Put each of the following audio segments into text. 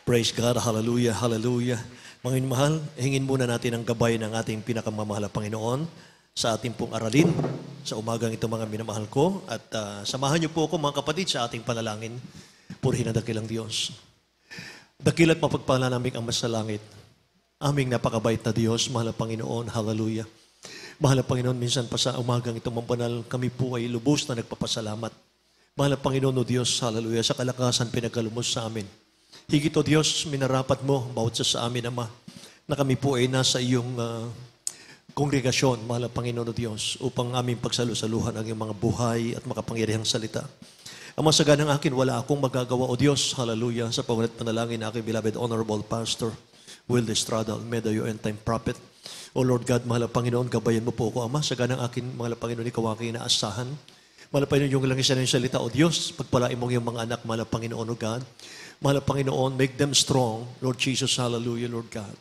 Praise God, hallelujah, hallelujah. Mga mahal, hingin muna natin ang gabay ng ating pinakamamahal na Panginoon sa ating pong aralin sa umagang ito, mga minamahal ko. At samahan niyo po ako, mga kapatid, sa ating panalangin. Purihin ang dakilang Diyos. Dakil at mapagpala namin ang masalangit. Aming napakabait na Diyos, mahal na Panginoon, hallelujah. Mahal na Panginoon, minsan pa sa umagang ito, mampanal, kami po ay lubos na nagpapasalamat. Mahal na Panginoon, o Diyos, hallelujah, sa kalakasan pinagkalumos sa amin. Higit, o Diyos, minarapat mo, bawat sa amin, Ama, na kami po ay nasa iyong kongregasyon, mahal na Panginoon, o Diyos, upang aming pagsalusaluhan ang iyong mga buhay at makapangyarihang salita. Ama, sa ganang akin, wala akong magagawa, o Diyos, hallelujah, sa pangunat panalangin na aking beloved Honorable Pastor Will Estrada, Medayo and Time Prophet. O Lord God, mahal na Panginoon, gabayan mo po ako, Ama, sa ganang akin, mahal na Panginoon, ikaw aking inaasahan. Mahal na Panginoon, yung lang isa ng salita, o Diyos, pagpalain mo yung mga anak, mahal na Panginoon, o God. Mahal na Panginoon, make them strong, Lord Jesus, hallelujah, Lord God.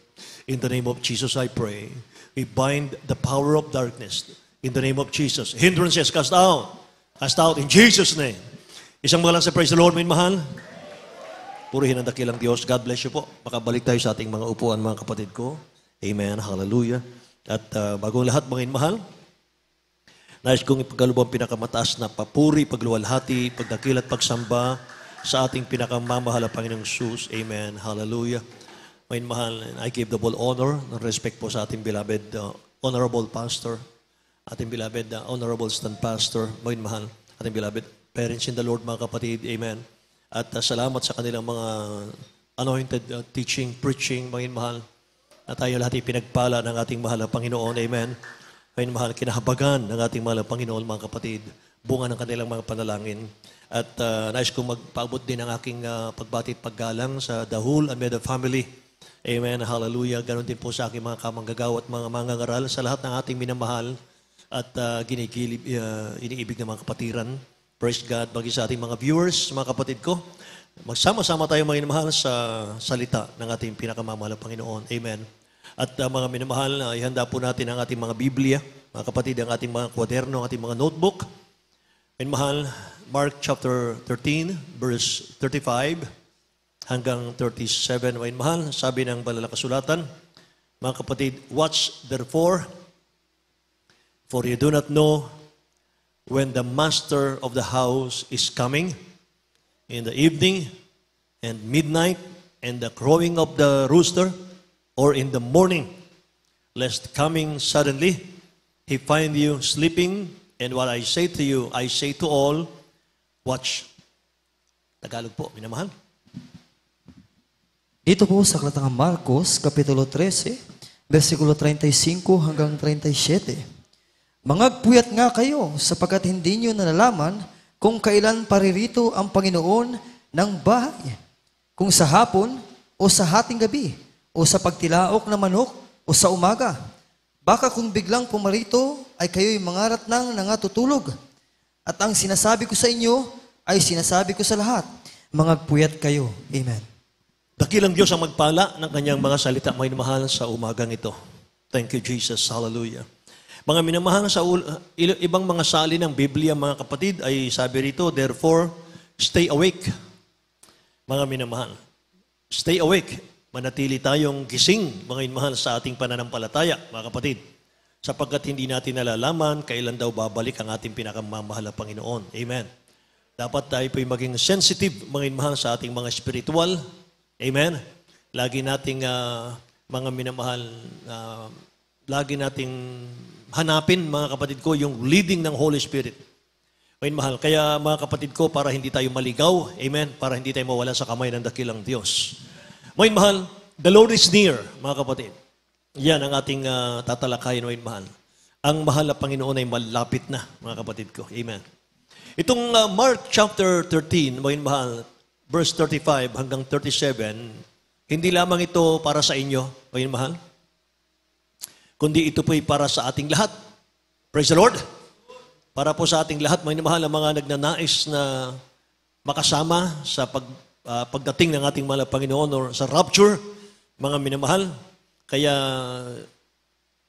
In the name of Jesus, I pray. We bind the power of darkness. In the name of Jesus. Hindrances, cast out. Cast out in Jesus' name. Isang mga lang sa praise the Lord, min mahal. Purihin ang dakilang Diyos. God bless you po. Makabalik tayo sa ating mga upuan, mga kapatid ko. Amen, hallelujah. At bagong lahat, mga mahal, nais kong ipagkalubang pinakamataas na papuri, pagluwalhati, pagdakil at pagsamba sa ating pinakamamahal na Panginoong Jesus. Amen. Hallelujah. May mahal, I give double honor and respect po sa ating beloved Honorable Pastor, ating beloved Honorable Stand Pastor, may mahal, ating beloved parents in the Lord, mga kapatid. Amen. At salamat sa kanilang mga anointed teaching, preaching, mga mahal. At tayo lahat pinagpala ng ating mahal na Panginoon. Amen. May mahal, kinahabagan ng ating mahal na Panginoon, mga kapatid. Bunga ng kanilang mga panalangin. At nais kong magpaabot din ang aking pagbati at paggalang sa The Whole Almeida family. Amen, hallelujah. Ganon din po sa aking mga kamanggagaw at mga mangangaral sa lahat ng ating minamahal at iniibig ng mga kapatiran. Praise God. Bagi sa ating mga viewers, mga kapatid ko, magsama-sama tayo mga minamahal sa salita ng ating pinakamamahal na Panginoon. Amen. At mga minamahal, ihanda po natin ang ating mga Biblia, mga kapatid, ang ating mga kwaderno, ang ating mga notebook. And mahal, Mark chapter 13, verse 35 hanggang 37. And mahal, sabi ng banal na kasulatan, mga kapatid, watch therefore, for you do not know when the master of the house is coming, in the evening, and midnight, and the crowing of the rooster, or in the morning, lest coming suddenly, he find you sleeping. And what I say to you, I say to all, watch. Tagalog po, minamahal. Dito po sa Aklatang Marcos, Kapitulo 13, versikulo 35 hanggang 37. Mangagpuyat nga kayo, sapagkat hindi nyo nalalaman kung kailan paririto ang Panginoon ng bahay. Kung sa hapon, o sa hating gabi, o sa pagtilaok na manok, o sa umaga. Baka kung biglang pumarito, ay kayo'y mangarat ng nangatutulog. At ang sinasabi ko sa inyo, ay sinasabi ko sa lahat. Mangagpuyat kayo. Amen. Dakilang Diyos ang magpala ng kanyang mga salita, mga minamahal, sa umagang ito. Thank you, Jesus. Hallelujah. Mga minamahal, sa ibang mga sali ng Biblia, mga kapatid, ay sabi rito, therefore, stay awake. Mga minamahal, stay awake. Manatili tayong gising, mga minamahal, sa ating pananampalataya, mga kapatid. Sapagkat hindi natin nalalaman kailan daw babalik ang ating pinakamamahal na Panginoon. Amen. Dapat tayo po'y maging sensitive, mga minamahal, sa ating mga spiritual. Amen. Lagi nating, mga minamahal, lagi nating hanapin, mga kapatid ko, yung leading ng Holy Spirit. Mga minamahal, kaya mga kapatid ko, para hindi tayo maligaw, amen, para hindi tayo mawala sa kamay ng dakilang Diyos. Mga mahal, the Lord is near, mga kapatid. Yan ang ating tatalakayin, mga mahal. Ang mahal na Panginoon ay malapit na, mga kapatid ko. Amen. Itong Mark chapter 13, mga mahal, verse 35 hanggang 37, hindi lamang ito para sa inyo, mga mahal, kundi ito po'y para sa ating lahat. Praise the Lord. Para po sa ating lahat, mga mahal, ang mga nagnanais na makasama sa pagdating ng ating mahal na Panginoon or sa rapture, mga minamahal. Kaya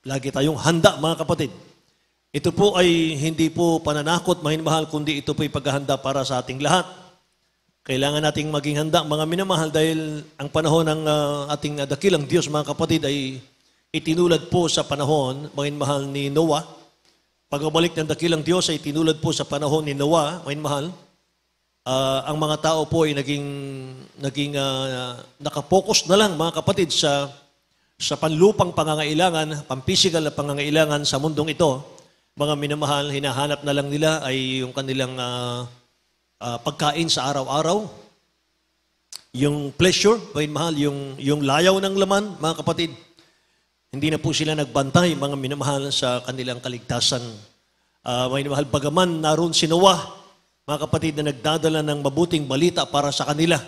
lagi tayong handa, mga kapatid. Ito po ay hindi po pananakot, mga minamahal, kundi ito po ay paghahanda para sa ating lahat. Kailangan nating maging handa, mga minamahal, dahil ang panahon ng ating dakilang Diyos, mga kapatid, ay itinulad po sa panahon, mga minamahal, ni Noah. Pagbabalik ng dakilang Diyos ay itinulad po sa panahon ni Noah, mga minamahal. Ang mga tao po ay naging nakapokus na lang, mga kapatid, sa panlupang pangangailangan, pampisikal na pangangailangan sa mundong ito. Mga minamahal, hinahanap na lang nila ay yung kanilang pagkain sa araw-araw, yung pleasure, mga minamahal, yung layaw ng laman, mga kapatid. Hindi na po sila nagbantay, mga minamahal, sa kanilang kaligtasan. Mga minamahal, bagaman naroon si Noah, mga kapatid, na nagdadala ng mabuting balita para sa kanila.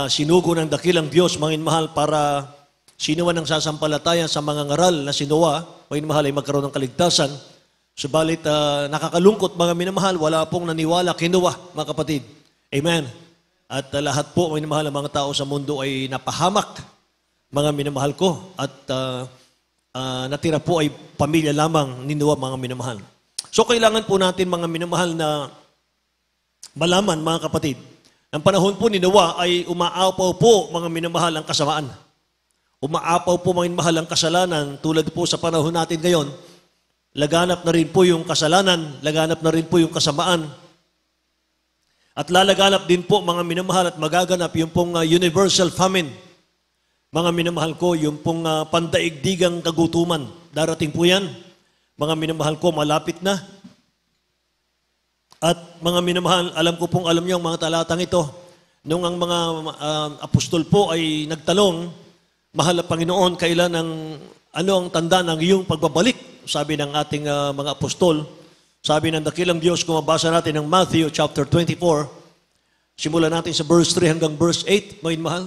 Sinugo ng dakilang Diyos, mga minamahal, para sinuwan ng sasampalataya sa mga ngaral na si Noah, mga minamahal, ay magkaroon ng kaligtasan. Subalit, nakakalungkot, mga minamahal, wala pong naniwala kay Noah, mga kapatid. Amen. At lahat po, mga minamahal, ang mga tao sa mundo ay napahamak, mga minamahal ko. At natira po ay pamilya lamang ni Noah, mga minamahal. So, kailangan po natin, mga minamahal, na malaman, mga kapatid, ang panahon po ni Noah ay umaapaw po, mga minamahal, ang kasamaan. Umaapaw po, mga minamahal, ang kasalanan, tulad po sa panahon natin ngayon. Laganap na rin po yung kasalanan, laganap na rin po yung kasamaan. At lalaganap din po, mga minamahal, at magaganap yung pong universal famine. Mga minamahal ko, yung pong pandaigdigang kagutuman. Darating po yan. Mga minamahal ko, malapit na. At mga minamahal, alam ko pong alam niyo ang mga talatang ito. Nung ang mga apostol po ay nagtanong, mahal na Panginoon, kailan ano ang tanda ng iyong pagbabalik? Sabi ng ating mga apostol, sabi ng dakilang Diyos, kung mabasa natin ng Matthew chapter 24, simulan natin sa verse 3 hanggang verse 8, mga mahal.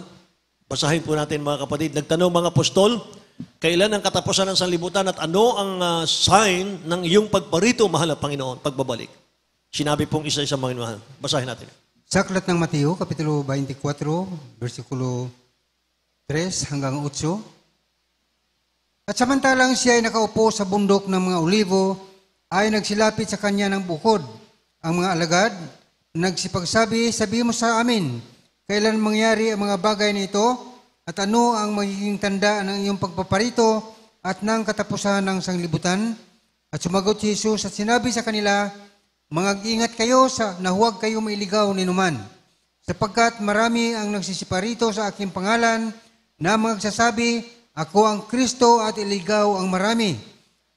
Basahin po natin, mga kapatid. Nagtanong mga apostol, kailan ang katapusan ng sanlibutan at ano ang sign ng iyong pagparito, mahal na Panginoon, pagbabalik? Sinabi pong isa-isa, mga mahal. Basahin natin. Sa aklat ng Mateo, Kapitulo 24, versikulo 3 hanggang 8. At samantalang siya ay nakaupo sa bundok ng mga olivo, ay nagsilapit sa kanya ng bukod. Ang mga alagad, nagsipagsabi, sabi mo sa amin, kailan mangyari ang mga bagay na ito, at ano ang magiging tanda ng iyong pagpaparito at ng katapusan ng sanglibutan? At sumagot si Jesus at sinabi sa kanila, mag-ingat kayo na huwag kayo mailigaw ni numan, sapagkat marami ang nagsisiparito sa aking pangalan na magsasabi, ako ang Kristo, at iligaw ang marami.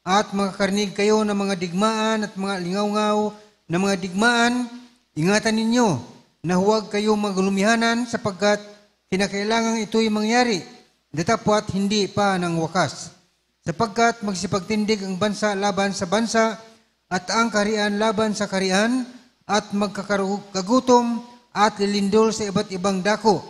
At makakarinig kayo ng mga digmaan at mga lingaw-ngaw na mga digmaan, ingatan ninyo na huwag kayo maglumihanan sapagkat kinakailangan ito'y mangyari, datapwat hindi pa ng wakas. Sapagkat magsipagtindig ang bansa laban sa bansa at ang kaharian laban sa kaharian at magkakagutom at lilindol sa iba't ibang dako.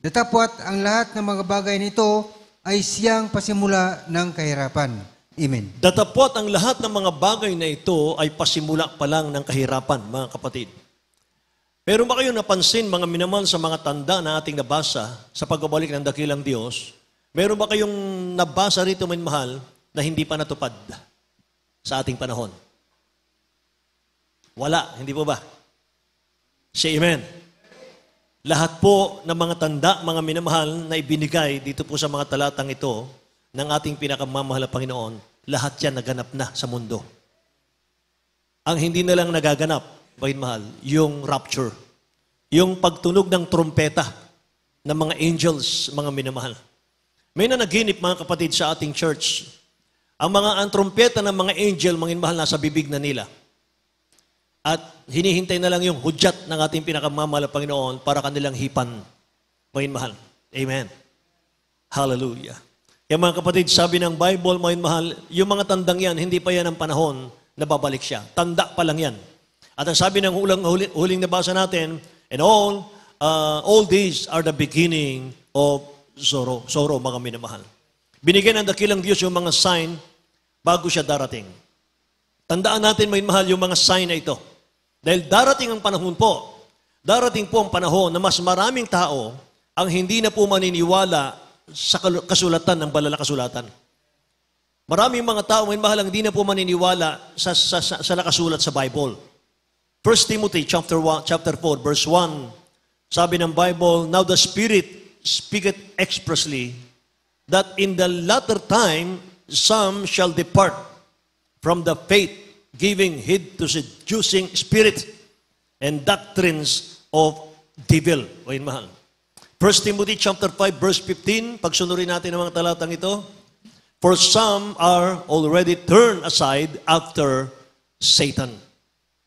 Datapwat ang lahat ng mga bagay nito ay siyang pasimula ng kahirapan. Amen. Datapwat ang lahat ng mga bagay na ito ay pasimula pa lang ng kahirapan, mga kapatid. Pero ba kayong napansin, mga minamahal, sa mga tanda na ating nabasa sa pagbabalik ng dakilang Diyos, meron ba kayong nabasa rito, mga minamahal, na hindi pa natupad sa ating panahon? Wala, hindi po ba? Say amen. Lahat po ng mga tanda, mga minamahal, na ibinigay dito po sa mga talatang ito ng ating pinakamamahal na Panginoon, lahat yan naganap na sa mundo. Ang hindi na lang nagaganap, mahal, yung rapture, yung pagtunog ng trompeta ng mga angels, mga minamahal. May nanaginip, mga kapatid, sa ating church. Ang trompeta ng mga angel, mga minamahal, nasa bibig na nila. At hinihintay na lang yung hudyat ng ating pinakamamahal na Panginoon para kanilang hipan. Mahal. Amen. Hallelujah. Kaya mga kapatid, sabi ng Bible, mahal, yung mga tandang yan, hindi pa yan ang panahon na babalik siya. Tanda pa lang yan. At ang sabi ng huling nabasa natin, and all these are the beginning of sorrow, mga minamahal. Binigyan ng dakilang Diyos yung mga sign bago siya darating. Tandaan natin, mahal, yung mga sign na ito. Dahil darating ang panahon po, darating po ang panahon na mas maraming tao ang hindi na po maniniwala sa kasulatan ng banal na kasulatan. Maraming mga tao, mahal, ang hindi na po maniniwala sa nakasulat sa Bible. 1 Timothy chapter 4, verse 1 Sabi ng Bible, now the Spirit speaketh expressly that in the latter time some shall depart from the faith, giving heed to seducing spirit and doctrines of devil. O yun, mahal. 1 Timothy chapter 5 verse 15, pagsunurin natin ang mga talatang ito. For some are already turned aside after Satan.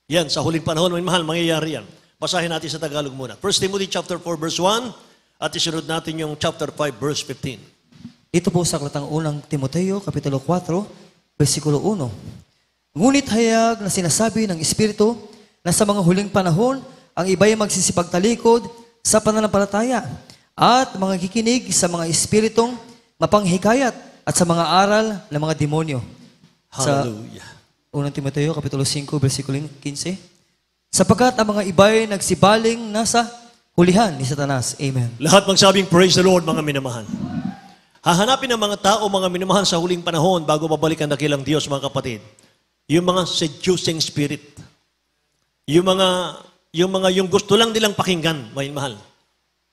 Yan, sa huling panahon, may mahal, mangyayari yan. Basahin natin sa Tagalog muna. 1 Timothy chapter 4 verse 1 at isunod natin yung chapter 5 verse 15. Ito po sa aklatang unang Timoteo, Kapitulo 4, versikulo 1. Ngunit hayag na sinasabi ng Espiritu na sa mga huling panahon, ang iba'y magsisipagtalikod sa pananampalataya at mga kikinig sa mga espiritong mapanghikayat at sa mga aral ng mga demonyo. Hallelujah. Sa unang Timoteo, Kapitulo 5, versikulo 15. Sapagkat ang mga iba'y nagsibaling nasa hulihan ni Satanas. Amen. Lahat magsabing praise the Lord, mga minamahal. Hahanapin ng mga tao, mga minamahal, sa huling panahon bago babalik ang dakilang Diyos, mga kapatid. Yung mga seducing spirit. Yung gusto lang nilang pakinggan, mga minamahal.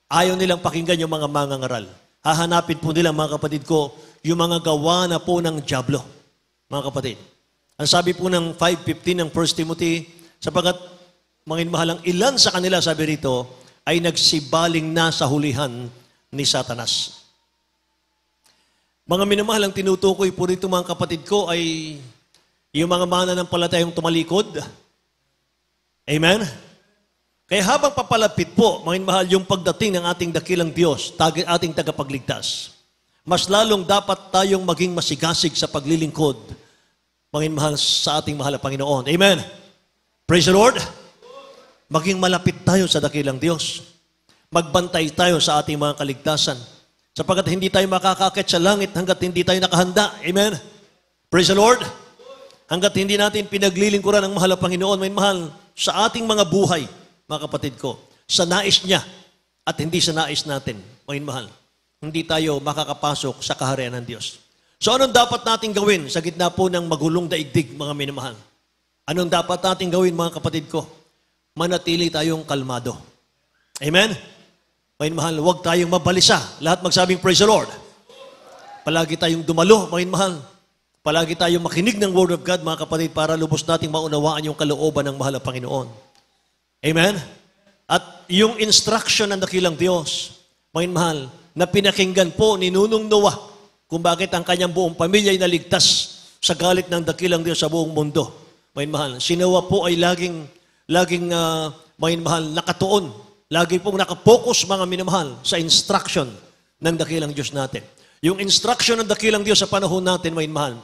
Ayaw nilang pakinggan yung mga mangangaral. Hahanapin po nila, mga kapatid ko, yung mga gawa na po ng dyablo, mga kapatid. Ang sabi po ng 5:15 ng 1 Timothy, sapagkat, mga minamahal, ang ilan sa kanila, sabi rito, ay nagsibaling na sa hulihan ni Satanas. Mga minamahal, ang tinutukoy po rito, mga kapatid ko, ay yung mga mananampalatayang tumalikod. Amen? Kaya habang papalapit po, mga minamahal, yung pagdating ng ating dakilang Diyos, ating tagapagligtas, mas lalong dapat tayong maging masigasig sa paglilingkod, mga minamahal, sa ating mahal na Panginoon. Amen? Praise the Lord! Maging malapit tayo sa dakilang Diyos. Magbantay tayo sa ating mga kaligtasan. Sapagkat hindi tayo makakakit sa langit hanggat hindi tayo nakahanda. Amen? Praise the Lord! Hanggat hindi natin pinaglilingkuran ang mahal na Panginoon, may mahal sa ating mga buhay, mga kapatid ko, sa nais niya at hindi sa nais natin, may mahal, hindi tayo makakapasok sa kaharian ng Diyos. So anong dapat natin gawin sa gitna po ng magulong daigdig, mga minamahal? Anong dapat natin gawin, mga kapatid ko? Manatili tayong kalmado. Amen? Mga mahal, huwag tayong mabalisa. Lahat magsabing praise the Lord. Palagi tayong dumalo, mga mahal. Palagi tayong makinig ng Word of God, mga kapatid, para lubos nating maunawaan yung kalooban ng mahal na Panginoon. Amen? At yung instruction ng dakilang Diyos, mga mahal, na pinakinggan po ni Nunong Noah kung bakit ang kanyang buong pamilya ay naligtas sa galit ng dakilang Diyos sa buong mundo. Mga mahal, si Noah po ay laging mga mahal, nakatuon. Lagi pong nakapokus, mga minamahal, sa instruction ng dakilang Diyos natin. Yung instruction ng dakilang Diyos sa panahon natin, mga mahal,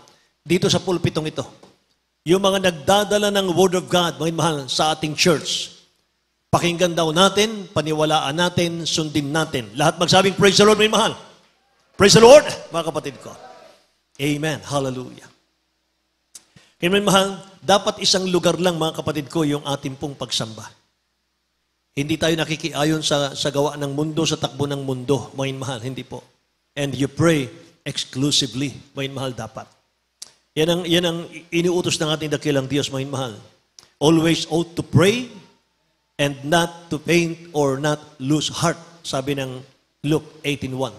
dito sa pulpitong ito. Yung mga nagdadala ng Word of God, mga mahal, sa ating church. Pakinggan daw natin, paniwalaan natin, sundin natin. Lahat magsabing, praise the Lord, mga mahal. Praise the Lord, mga kapatid ko. Amen. Hallelujah. Kaya mga mahal, dapat isang lugar lang, mga kapatid ko, yung ating pong pagsamba. Hindi tayo nakikiayon sa gawa ng mundo, sa takbo ng mundo, mga mahal, hindi po. And you pray exclusively, mga mahal, dapat. Yan ang iniutos ng ating dakilang Diyos, mga mahal. Always ought to pray and not to faint or not lose heart, sabi ng Luke 18:1.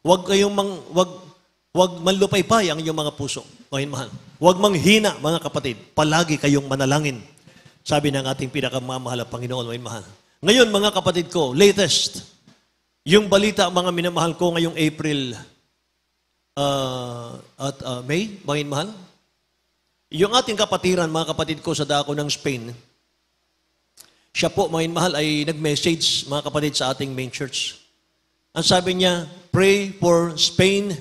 Huwag manlupaypay ang inyong mga puso, mga mahal. Huwag manghina, mga kapatid. Palagi kayong manalangin, sabi ng ating pinakamamahal na Panginoon, mga mahal. Ngayon, mga kapatid ko, latest, yung balita, mga minamahal ko, ngayong April at May, mga mahal. Yung ating kapatiran, mga kapatid ko, sa dako ng Spain, siya po, mga mahal, ay nag-message, mga kapatid, sa ating main church. Ang sabi niya, pray for Spain,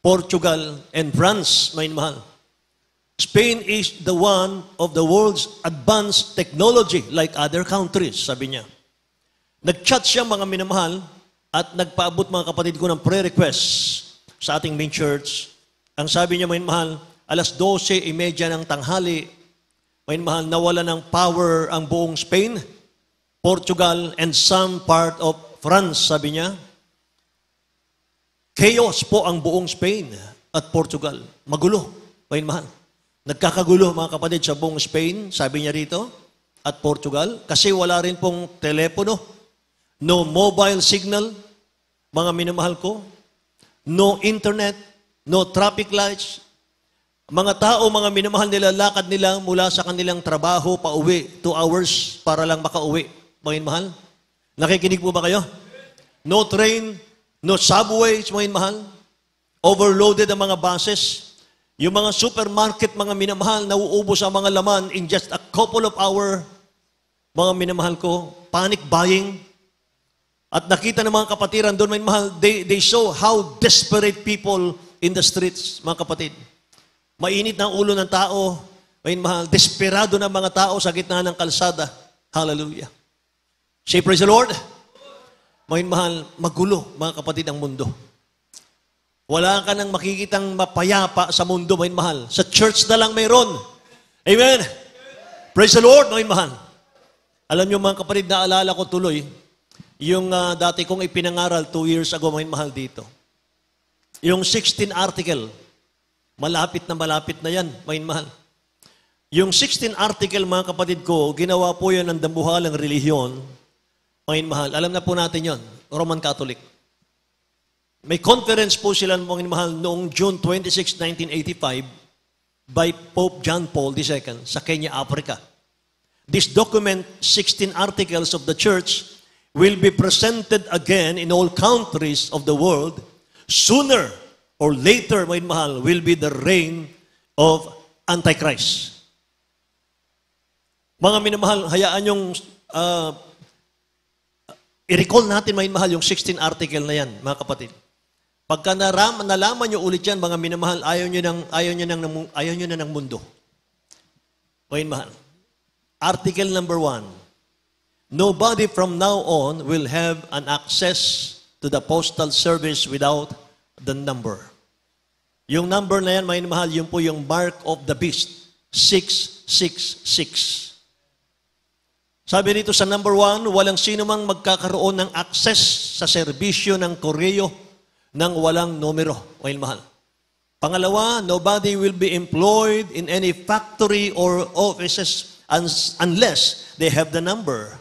Portugal, and France, mga mahal. Spain is the one of the world's advanced technology like other countries, sabi niya. Nag-chat siya, mga minamahal, at nagpaabot, mga kapatid ko, ng prayer requests sa ating main church. Ang sabi niya, mga minamahal, alas 12:30 ng tanghali, mga minamahal, nawala ng power ang buong Spain, Portugal, and some part of France, sabi niya. Chaos po ang buong Spain at Portugal. Magulo, mga minamahal. Nagkakagulo, mga kapatid, sa buong Spain, sabi niya rito, at Portugal, kasi wala rin pong telepono. no mobile signal, mga minamahal ko, no internet, no traffic lights. Mga tao, mga minamahal nila, lakad nila mula sa kanilang trabaho pauwi, 2 hours para lang makauwi. Mga minamahal, nakikinig po ba kayo? No train, no subways, mga minamahal. Overloaded ang mga buses. Yung mga supermarket, mga minamahal, nauubos ang mga laman in just a couple of hours. Mga minamahal ko, panic buying. At nakita ng mga kapatiran doon, mga minamahal, they show how desperate people in the streets, mga kapatid. Mainit na ang ulo ng tao, mga minamahal, desperado ng mga tao sa gitna ng kalsada. Hallelujah. Say praise the Lord. Mga minamahal, magulo, mga kapatid, ang mundo. Wala ka nang makikitang mapayapa sa mundo, mga mahal. Sa church na lang mayroon. Amen. Praise the Lord, mga mahal. Alam niyo mga kapatid, naalala ko tuloy, yung dati kong ipinangaral 2 years ago, mga mahal dito. Yung 16 article, malapit na yan, mga mahal. Yung 16 article, mga kapatid ko, ginawa po yan ng dambuhalang relihiyon, mga mahal. Alam na po natin yon, Roman Catholic. May conference po sila, mga mahal, noong June 26, 1985 by Pope John Paul II sa Kenya, Africa. This document, 16 articles of the church, will be presented again in all countries of the world. Sooner or later, mga mahal, will be the reign of Antichrist. Mga minamahal, hayaan yung i-recall natin, mga mahal, yung 16 article na yan, mga kapatid. Pagka nalaman nyo ulit yan, mga minamahal, ayaw nyo na ng mundo. Mga mahal. Article number 1. Nobody from now on will have an access to the postal service without the number. Yung number na yan, mga mahal, yun po yung mark of the beast. 666. Sabi dito sa number 1, walang sino mang magkakaroon ng access sa serbisyo ng koreo nang walang numero, mga mahal. Pangalawa, nobody will be employed in any factory or offices unless they have the number.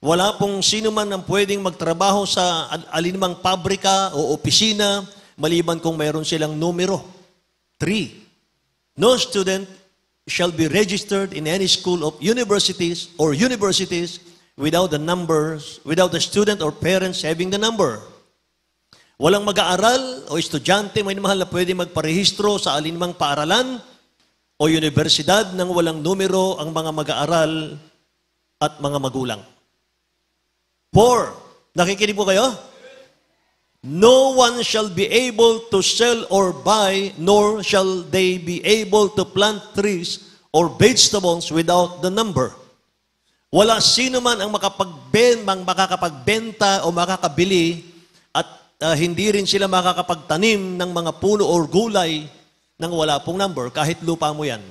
Wala pong sino man ang pwedeng magtrabaho sa alinmang pabrika o opisina maliban kung mayroon silang numero. 3, no student shall be registered in any school of universities without the without the student or parents having the number. Walang mag-aaral o estudyante, may mahal na pwede magparehistro sa alinmang paaralan o universidad nang walang numero ang mga mag-aaral at mga magulang. 4, nakikinig po kayo? No one shall be able to sell or buy, nor shall they be able to plant trees or vegetables without the number. Wala sino man ang makakapagbenta o makakabili at hindi rin sila makakapagtanim ng mga puno or gulay nang wala pong number, kahit lupa mo yan.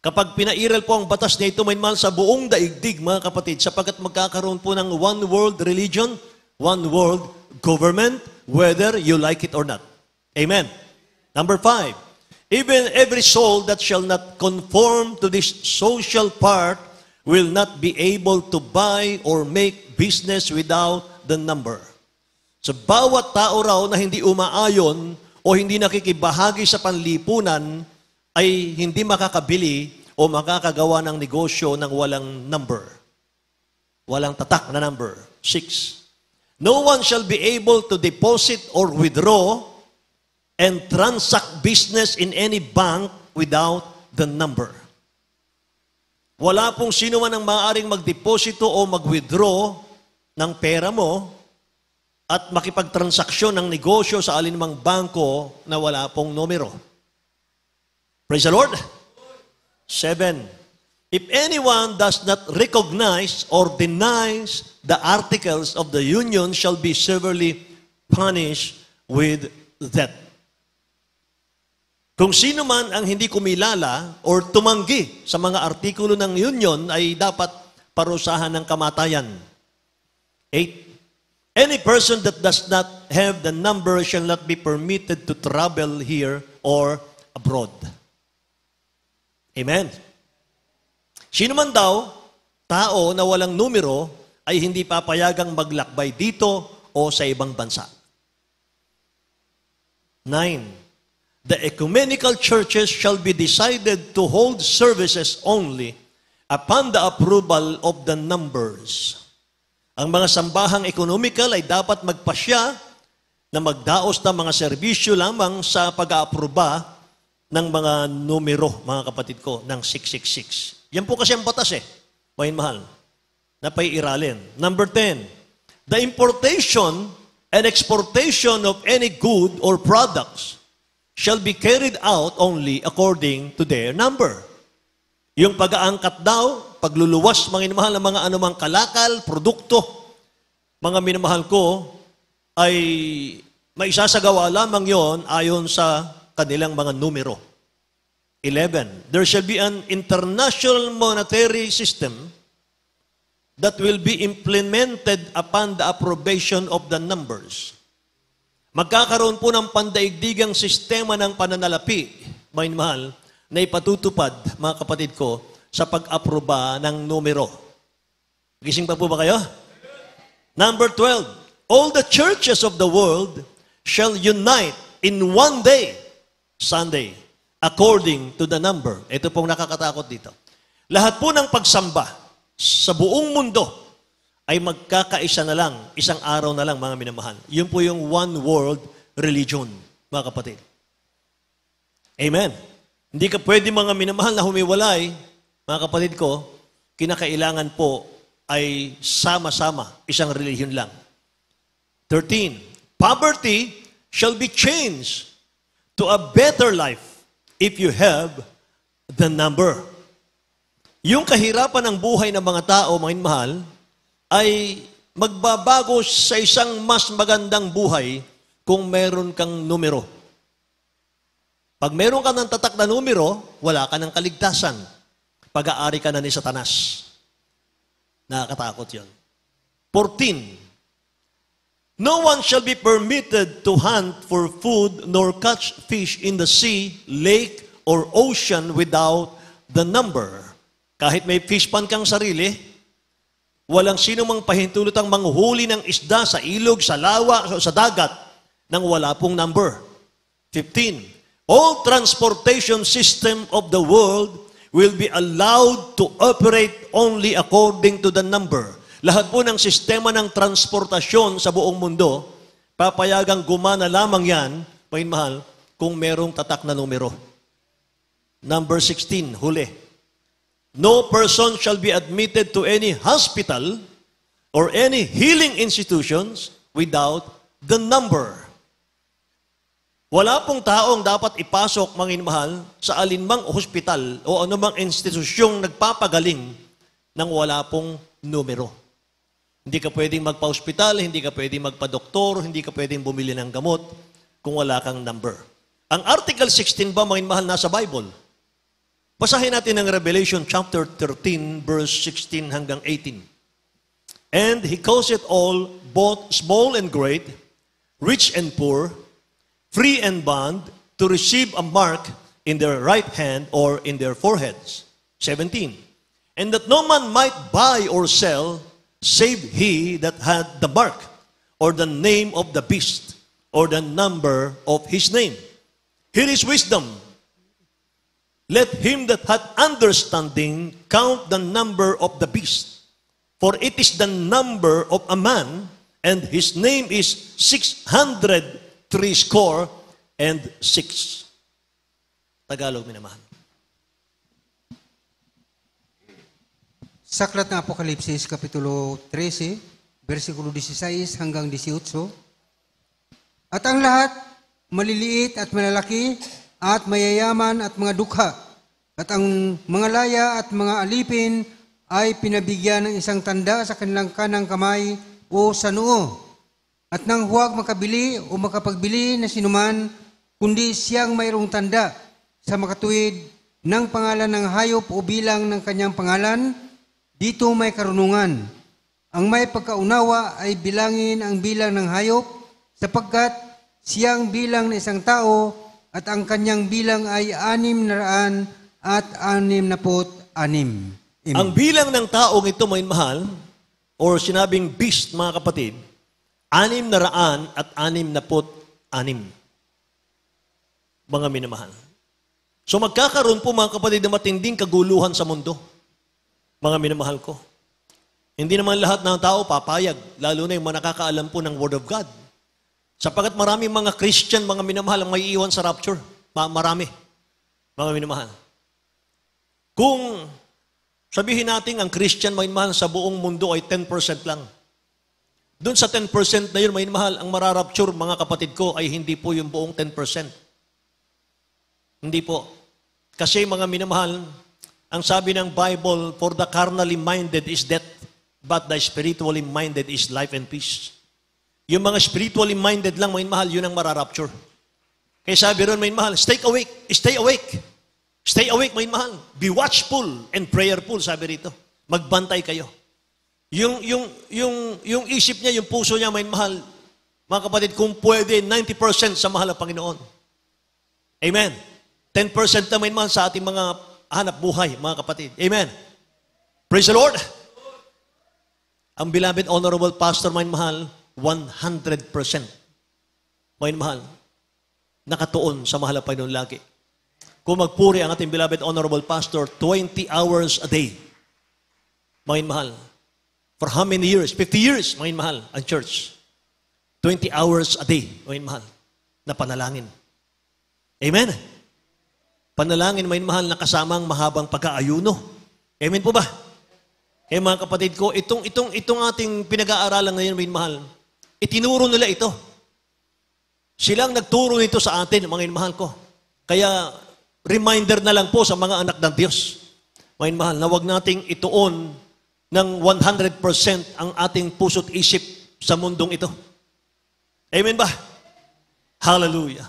Kapag pinairal po ang batas na ito, may mahal sa buong daigdig, mga kapatid, sapagkat magkakaroon po ng one world religion, one world government, whether you like it or not. Amen. Number 5, even every soul that shall not conform to this social part will not be able to buy or make business without the number. So bawat tao raw na hindi umaayon o hindi nakikibahagi sa panlipunan ay hindi makakabili o makakagawa ng negosyo ng walang number. Walang tatak na number. 6. No one shall be able to deposit or withdraw and transact business in any bank without the number. Wala pong sino man ang maaaring magdeposito o mag-withdraw ng pera mo at makipagtransaksyon ng negosyo sa alinmang bangko na wala pong numero. Praise the Lord. 7. If anyone does not recognize or denies the articles of the union shall be severely punished with death. Kung sino man ang hindi kumilala or tumanggi sa mga artikulo ng union ay dapat parusahan ng kamatayan. 8. Any person that does not have the number shall not be permitted to travel here or abroad. Amen. Sino man daw tao na walang numero ay hindi papayagang maglakbay dito o sa ibang bansa. 9. The ecumenical churches shall be decided to hold services only upon the approval of the numbers. Ang mga sambahang economical ay dapat magpasya na magdaos ng mga serbisyo lamang sa pag-aaproba ng mga numero, mga kapatid ko, ng 666. Yan po kasi ang batas Mahin mahal, na paiiralin. Number 10, the importation and exportation of any good or products shall be carried out only according to their number. Yung pag-aangkat daw, pagluluwas, mga minamahal, ng mga anumang kalakal, produkto, mga minamahal ko, ay maisasagawa lamang yon ayon sa kanilang mga numero. 11, there shall be an international monetary system that will be implemented upon the approbation of the numbers. Magkakaroon po ng pandaigdigang sistema ng pananalapi, mga mahal, na ipatutupad, mga kapatid ko, sa pag-aproba ng numero. Gising pa po ba kayo? Number 12, all the churches of the world shall unite in one day, Sunday, according to the number. Ito pong nakakatakot dito. Lahat po ng pagsamba sa buong mundo ay magkakaisa na lang, isang araw na lang, mga minamahal. Yun po yung one world religion, mga kapatid. Amen. Hindi ka pwede, mga minamahal, na humiwalay, mga kapatid ko, kinakailangan po ay sama-sama, isang religion lang. 13, poverty shall be changed to a better life if you have the number. Yung kahirapan ng buhay ng mga tao, mga mahal, ay magbabago sa isang mas magandang buhay kung meron kang numero. Pag meron ka ng tatak na numero, wala ka ng kaligtasan. Pag-aari ka na ni Satanas. Nakakatakot yun. 14. No one shall be permitted to hunt for food nor catch fish in the sea, lake, or ocean without the number. Kahit may fish pan kang sarili, walang sino mang pahintulutang manghuli ng isda sa ilog, sa lawa, o sa dagat nang wala pong number. 15. All transportation system of the world will be allowed to operate only according to the number. Lahat po ng sistema ng transportasyon sa buong mundo, papayagang gumana lamang yan, mahal, kung merong tatak na numero. Number 16, huli. No person shall be admitted to any hospital or any healing institutions without the number. Wala pong taong dapat ipasok, mga mahal, sa alinmang hospital o anumang institusyong nagpapagaling nang wala pong numero. Hindi ka pwedeng magpa-hospital, hindi ka pwedeng magpa-doktor, hindi ka pwedeng bumili ng gamot kung wala kang number. Ang Article 16 ba, mga mahal, nasa Bible? Basahin natin ang Revelation chapter 13, verse 16 hanggang 18. And he calls it all, both small and great, rich and poor, free and bond, to receive a mark in their right hand or in their foreheads. 17. And that no man might buy or sell, save he that had the mark, or the name of the beast, or the number of his name. Here is wisdom. Let him that hath understanding count the number of the beast, for it is the number of a man, and his name is 666. Tagalog, minamahal. Sa aklat ng Apokalipsis, Kapitulo 13, versikulo 16 hanggang 18. At ang lahat, maliliit at malalaki, at mayayaman at mga dukha, at ang mga laya at mga alipin ay pinabigyan ng isang tanda sa kanilang kanang kamay o sa noo. At nang huwag makabili o makapagbili na sinuman, kundi siyang mayroong tanda sa makatuwid ng pangalan ng hayop o bilang ng kanyang pangalan, dito may karunungan. Ang may pagkaunawa ay bilangin ang bilang ng hayop, sapagkat siyang bilang na isang tao at ang kanyang bilang ay 666. Amen. Ang bilang ng taong ito, mga mahal, or sinabing beast, mga kapatid, 666. Mga minamahal. So magkakaroon po, mga kapatid, na matinding kaguluhan sa mundo. Mga minamahal ko. Hindi naman lahat ng tao papayag, lalo na yung mga nakakaalam po ng Word of God. Sapagat maraming mga Christian, mga minamahal, ang may iwan sa rapture. Marami. Mga minamahal. Kung sabihin natin ang Christian, mga minamahal, sa buong mundo ay 10% lang. Doon sa 10% na yun, mga minamahal, ang mararapture, mga kapatid ko, ay hindi po yung buong 10%. Hindi po. Kasi mga minamahal, ang sabi ng Bible, for the carnally minded is death, but the spiritually minded is life and peace. Yung mga spiritually minded lang, mga minamahal, yun ang mararapture. Kaya sabi ron, mga minamahal, stay awake, stay awake. Stay awake, mga mahal. Be watchful and prayerful, sabi rito. Magbantay kayo. Yung isip niya, yung puso niya, mga mahal, mga kapatid, kung pwede, 90% sa mahal ng Panginoon. Amen. 10% na, mga mahal, sa ating mga hanap buhay, mga kapatid. Amen. Praise the Lord. Ang beloved, honorable pastor, mga mahal, 100%. Mga mahal, nakatuon sa mahal ng Panginoon lagi. Kung magpuri ang ating beloved honorable pastor, 20 hours a day. Mga mahal. For how many years? 50 years, mga mahal, ang church. 20 hours a day, mga mahal, na panalangin. Amen? Panalangin, mga mahal, na kasamang mahabang pag-aayuno. Amen po ba? Kaya mga kapatid ko, itong ating pinag-aaralan ngayon, mga mahal, itinuro nila ito. Silang nagturo nito sa atin, mga mahal ko. Kaya, reminder na lang po sa mga anak ng Diyos. Mga mahal, na huwag nating ituon ng 100% ang ating puso't isip sa mundong ito. Amen ba? Hallelujah.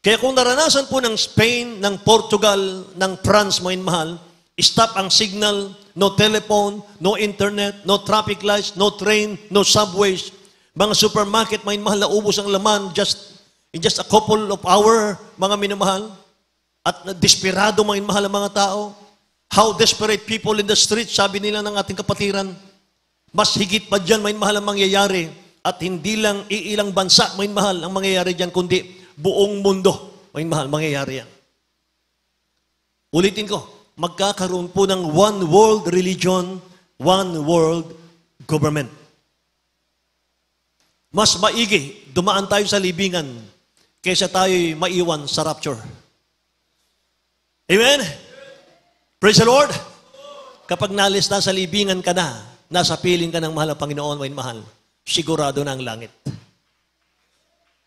Kaya kung naranasan po ng Spain, ng Portugal, ng France, mga mahal, stop ang signal, no telephone, no internet, no traffic lights, no train, no subways. Mga supermarket, mga mahal, naubos ang laman in just a couple of hours, mga minamahal. At desperado, mga mahal ang mga tao. How desperate people in the street, sabi nila ng ating kapatiran. Mas higit pa dyan, mga mahal ang mangyayari. At hindi lang iilang bansa, mga mahal, ang mangyayari dyan, kundi buong mundo, mga mahal, mangyayari yan. Ulitin ko, magkakaroon po ng one world religion, one world government. Mas maigi, dumaan tayo sa libingan, kaysa tayo'y maiwan sa rapture. Amen? Praise the Lord. Kapag nalis na sa libingan ka na, nasa piling ka ng mahal ng Panginoon, may mahal, sigurado na ang langit.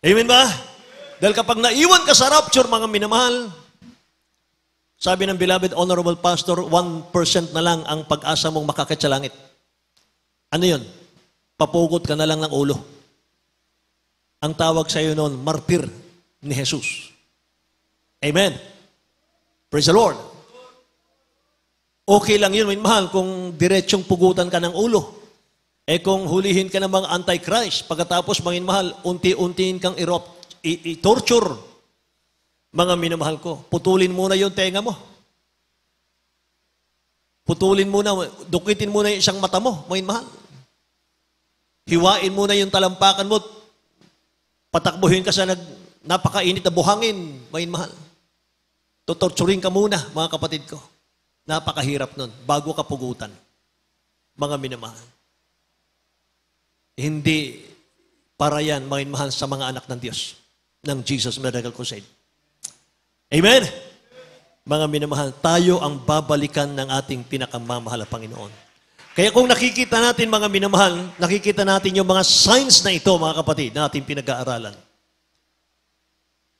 Amen ba? Dahil kapag naiwan ka sa rapture, mga minamahal, sabi ng beloved honorable pastor, 1% na lang ang pag-asa mong makakit sa langit. Ano yun? Papugot ka na lang ng ulo. Ang tawag sa iyo noon, martir ni Jesus. Amen. Praise the Lord. Okay lang yun, mahal, kung diretsong pugutan ka ng ulo. Eh kung hulihin ka ng mga antichrist, pagkatapos, mga mahal, unti-untiin kang i-torture. Mga minamahal ko, putulin muna yung tenga mo. Putulin muna, dukitin muna yung isang mata mo, mga mahal. Hiwain muna yung talampakan mo, patakbuhin ka sa napakainit na buhangin, mga mahal. Tutorturin ka muna, mga kapatid ko. Napakahirap nun, bago ka pugutan. Mga minamahal. Hindi para yan, mga mahal, sa mga anak ng Diyos, ng Jesus Miracle Crusade. Amen? Mga minamahal, tayo ang babalikan ng ating pinakamamahal na Panginoon. Kaya kung nakikita natin, mga minamahal, nakikita natin yung mga signs na ito, mga kapatid, na ating pinag-aaralan.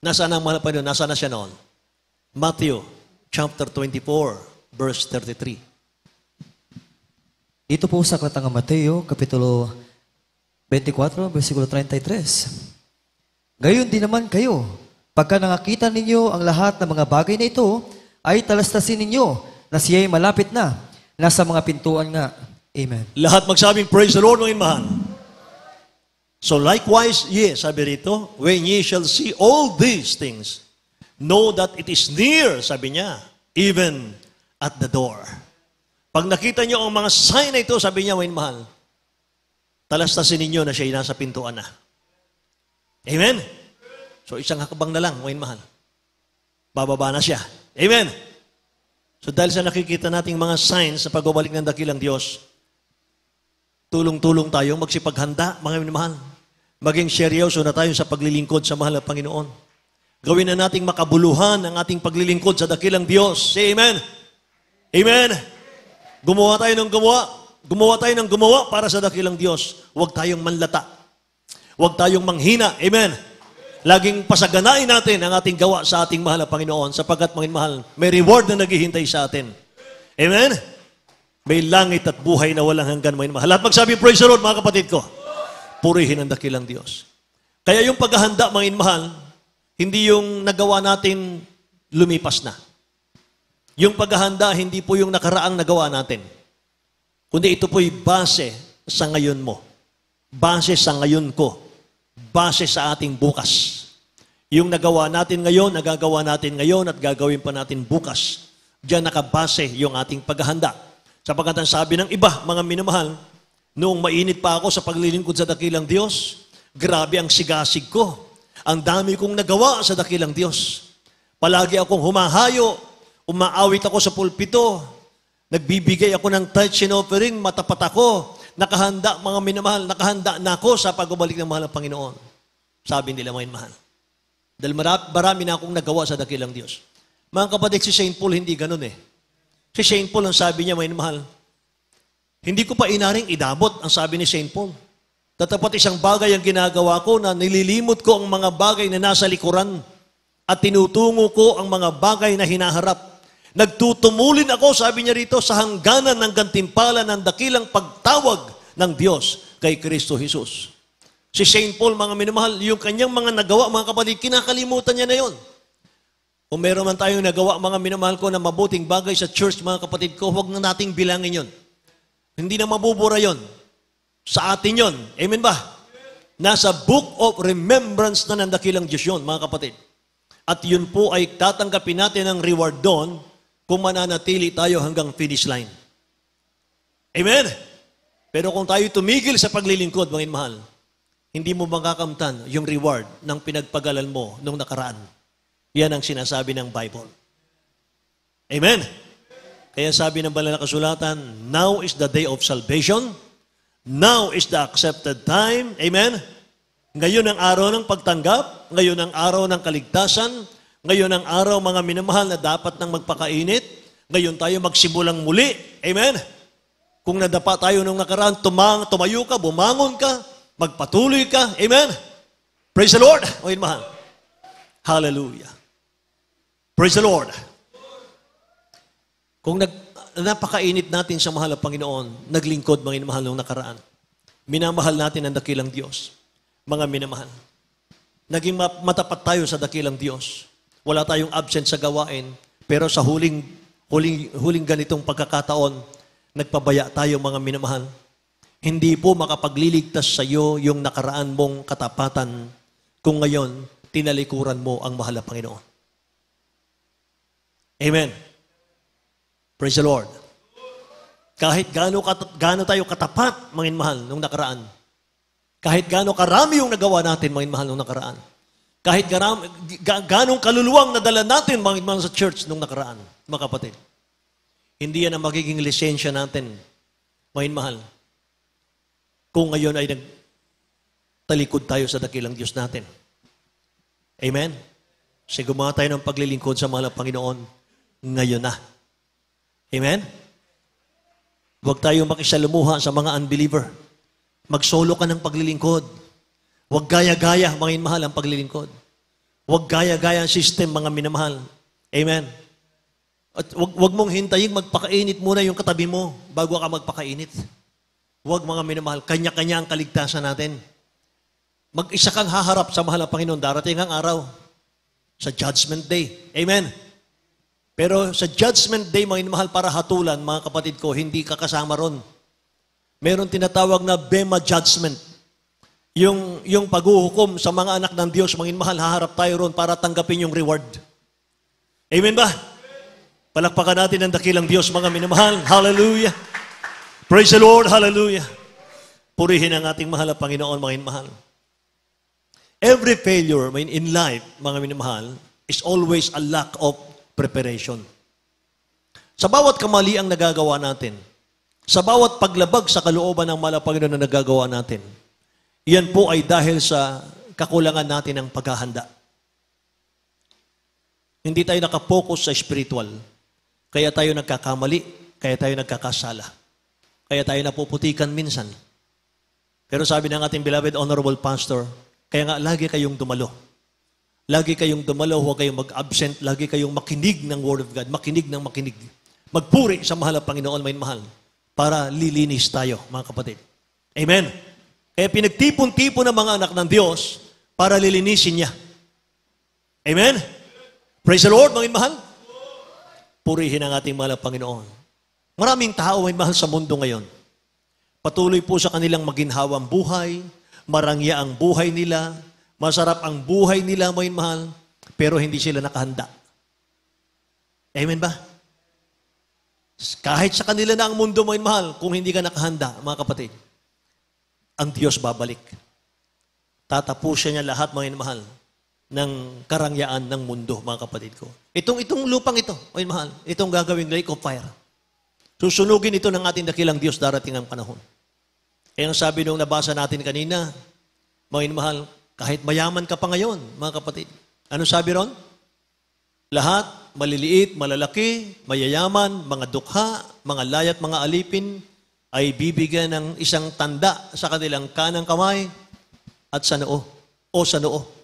Nasaan ang mahal na Panginoon? Nasaan na siya noon? Matthew chapter 24, verse 33. Dito po sa Aklat ng Mateo, Kapitulo 24, versikulo 33. Gayon din naman kayo, pagka nakakita ninyo ang lahat ng mga bagay na ito, ay talastasin ninyo na siya'y malapit na, nasa mga pintuan nga. Amen. Lahat magsabing, praise the Lord, mga mahal. So likewise, yes, sabi rito, when ye shall see all these things, know that it is near, sabi niya, even at the door. Pag nakita nyo ang mga sign na ito, sabi niya, mga mahal, talastasin ninyo na siya ay nasa pintuan na. Amen? So isang hakbang na lang, mga mahal. Bababa na siya. Amen? So dahil sa nakikita nating mga signs sa pagbabalik ng dakilang Diyos, tulong-tulong tayo, magsipaghanda, mga minamahal. Maging seryoso na tayo sa paglilingkod sa mahal na Panginoon. Gawin na nating makabuluhan ang ating paglilingkod sa dakilang Diyos. Say amen. Amen. Gumawa tayo ng gumawa. Gumawa tayo ng gumawa para sa dakilang Diyos. Huwag tayong manlata. Huwag tayong manghina. Amen. Laging pasaganain natin ang ating gawa sa ating mahal na Panginoon sapagkat, mga mahal, may reward na naghihintay sa atin. Amen. May langit at buhay na walang hanggan, mga mahal. At magsabi, praise the Lord, mga kapatid ko. Purihin ang dakilang Diyos. Kaya yung paghahanda, mga mahal, hindi yung nagawa natin lumipas na. Yung paghahanda, hindi po yung nakaraang nagawa natin. Kundi ito po'y base sa ngayon mo. Base sa ngayon ko. Base sa ating bukas. Yung nagawa natin ngayon, nagagawa natin ngayon at gagawin pa natin bukas. Diyan nakabase yung ating paghahanda. Sapagkat ang sabi ng iba, mga minamahal, noong mainit pa ako sa paglilingkod sa dakilang Diyos, grabe ang sigasig ko. Ang dami kong nagawa sa dakilang Diyos. Palagi akong humahayo, umaawit ako sa pulpito, nagbibigay ako ng tithes and offering, matapat ako, nakahanda, mga minamahal, nakahanda na ako sa pagbabalik ng mahal ng Panginoon. Sabi nila, mga mahal. Dahil marami na akong nagawa sa dakilang Diyos. Mga kapatid, si St. Paul hindi ganun eh. Si St. Paul, ang sabi niya, mga mahal, hindi ko pa inaring idabot, ang sabi ni St. Paul. Tatapat isang bagay ang ginagawa ko na nililimot ko ang mga bagay na nasa likuran at tinutungo ko ang mga bagay na hinaharap. Nagtutumulin ako, sabi niya rito, sa hangganan ng gantimpala ng dakilang pagtawag ng Diyos kay Kristo Jesus. Si St. Paul, mga minamahal, yung kanyang mga nagawa, mga kapatid, kinakalimutan niya na yon. Kung meron man tayong nagawa, mga minamahal ko, na mabuting bagay sa church, mga kapatid ko, huwag na nating bilangin yon. Hindi na mabubura yon. Sa atin yon. Amen ba? Nasa book of remembrance na ng dakilang Diyos yun, mga kapatid. At yun po ay tatanggapin natin ang reward doon kung mananatili tayo hanggang finish line. Amen? Pero kung tayo tumigil sa paglilingkod, mga mahal, hindi mo makakamtan yung reward ng pinagpagalan mo nung nakaraan. Yan ang sinasabi ng Bible. Amen? Kaya sabi ng banal na kasulatan, now is the day of salvation. Now is the accepted time. Amen? Ngayon ang araw ng pagtanggap. Ngayon ang araw ng kaligtasan. Ngayon ang araw, mga minamahal, na dapat nang magpakainit. Ngayon tayo magsimulang muli. Amen? Kung nadapa tayo nung nakaraan, tumayo ka, bumangon ka, magpatuloy ka. Amen? Praise the Lord. O mahal. Hallelujah. Praise the Lord. Kung napakainit natin sa mahal na Panginoon, naglingkod, mga minamahal, nung nakaraan. Minamahal natin ang dakilang Diyos. Mga minamahal. Naging matapat tayo sa dakilang Diyos. Wala tayong absent sa gawain. Pero sa huling ganitong pagkakataon, nagpabaya tayo, mga minamahal. Hindi po makapagliligtas sa iyo yung nakaraan mong katapatan kung ngayon tinalikuran mo ang mahal na Panginoon. Amen. Praise the Lord. Kahit gaano tayo katapat, mga mahal, nung nakaraan. Kahit gaano karami yung nagawa natin, mga mahal, nung nakaraan. Kahit ganong kaluluwang nadala natin, mga mahal, sa church nung nakaraan, mga kapatid. Hindi yan ang magiging lisensya natin, mga mahal. Kung ngayon ay nagtalikod tayo sa dakilang Diyos natin. Amen? Kasi gumawa tayo ng paglilingkod sa mahal na Panginoon ngayon na. Amen? Huwag tayong makisalumuha sa mga unbeliever. Magsolo ka ng paglilingkod. Huwag gaya-gaya, mga mahal, ang paglilingkod. Huwag gaya-gaya ang system, mga minamahal. Amen? At huwag mong hintayin magpakainit muna yung katabi mo bago ka magpakainit. Huwag, mga minamahal. Kanya-kanya ang kaligtasan natin. Mag-isa kang haharap sa mahal na Panginoon. Darating ang araw sa Judgment Day. Amen? Pero sa Judgment Day, mga minamahal, para hatulan, mga kapatid ko, hindi ka kasama ron. Meron tinatawag na Bema Judgment. Yung paghuhukom sa mga anak ng Diyos, mga minamahal, haharap tayo ron para tanggapin yung reward. Amen ba? Palakpakan natin ang dakilang Diyos, mga minamahal. Hallelujah. Praise the Lord. Hallelujah. Purihin ang ating mahal na Panginoon, mga minamahal. Every failure in life, mga minamahal, is always a lack of preparation. Sa bawat kamali ang nagagawa natin, sa bawat paglabag sa kalooban ng mahal na Panginoon na nagagawa natin, iyan po ay dahil sa kakulangan natin ng paghahanda. Hindi tayo nakapokus sa spiritual. Kaya tayo nagkakamali, kaya tayo nagkakasala. Kaya tayo napuputikan minsan. Pero sabi ng ating beloved honorable pastor, kaya nga lagi kayong dumalo. Lagi kayong dumalo, huwag kayong mag-absent, lagi kayong makinig ng Word of God, makinig ng makinig. Magpuri sa mahal na Panginoon, may mahal, para lilinis tayo, mga kapatid. Amen. Kaya pinagtipon-tipon ng mga anak ng Diyos para lilinisin niya. Amen. Praise the Lord, mga mahal. Purihin ang ating mahal na Panginoon. Maraming tao may mahal sa mundo ngayon. Patuloy po sa kanilang maginhawang buhay, marangya ang buhay nila, masarap ang buhay nila, may mahal, pero hindi sila nakahanda. Amen ba? Kahit sa kanila na ang mundo, may mahal, kung hindi ka nakahanda, mga kapatid, ang Diyos babalik. Tatapusin niya lahat, mga mahal, ng karangyaan ng mundo, mga kapatid ko. Itong lupang ito, mga mahal, itong gagawing lake of fire. Susunugin ito ng ating dakilang Diyos darating ang panahon. Kaya ang sabi nung nabasa natin kanina, mga mahal, kahit mayaman ka pa ngayon, mga kapatid. Ano sabi ron? Lahat, maliliit, malalaki, mayayaman, mga dukha, mga layat, mga alipin, ay bibigyan ng isang tanda sa kanilang kanang kamay at sa noo, o sa noo.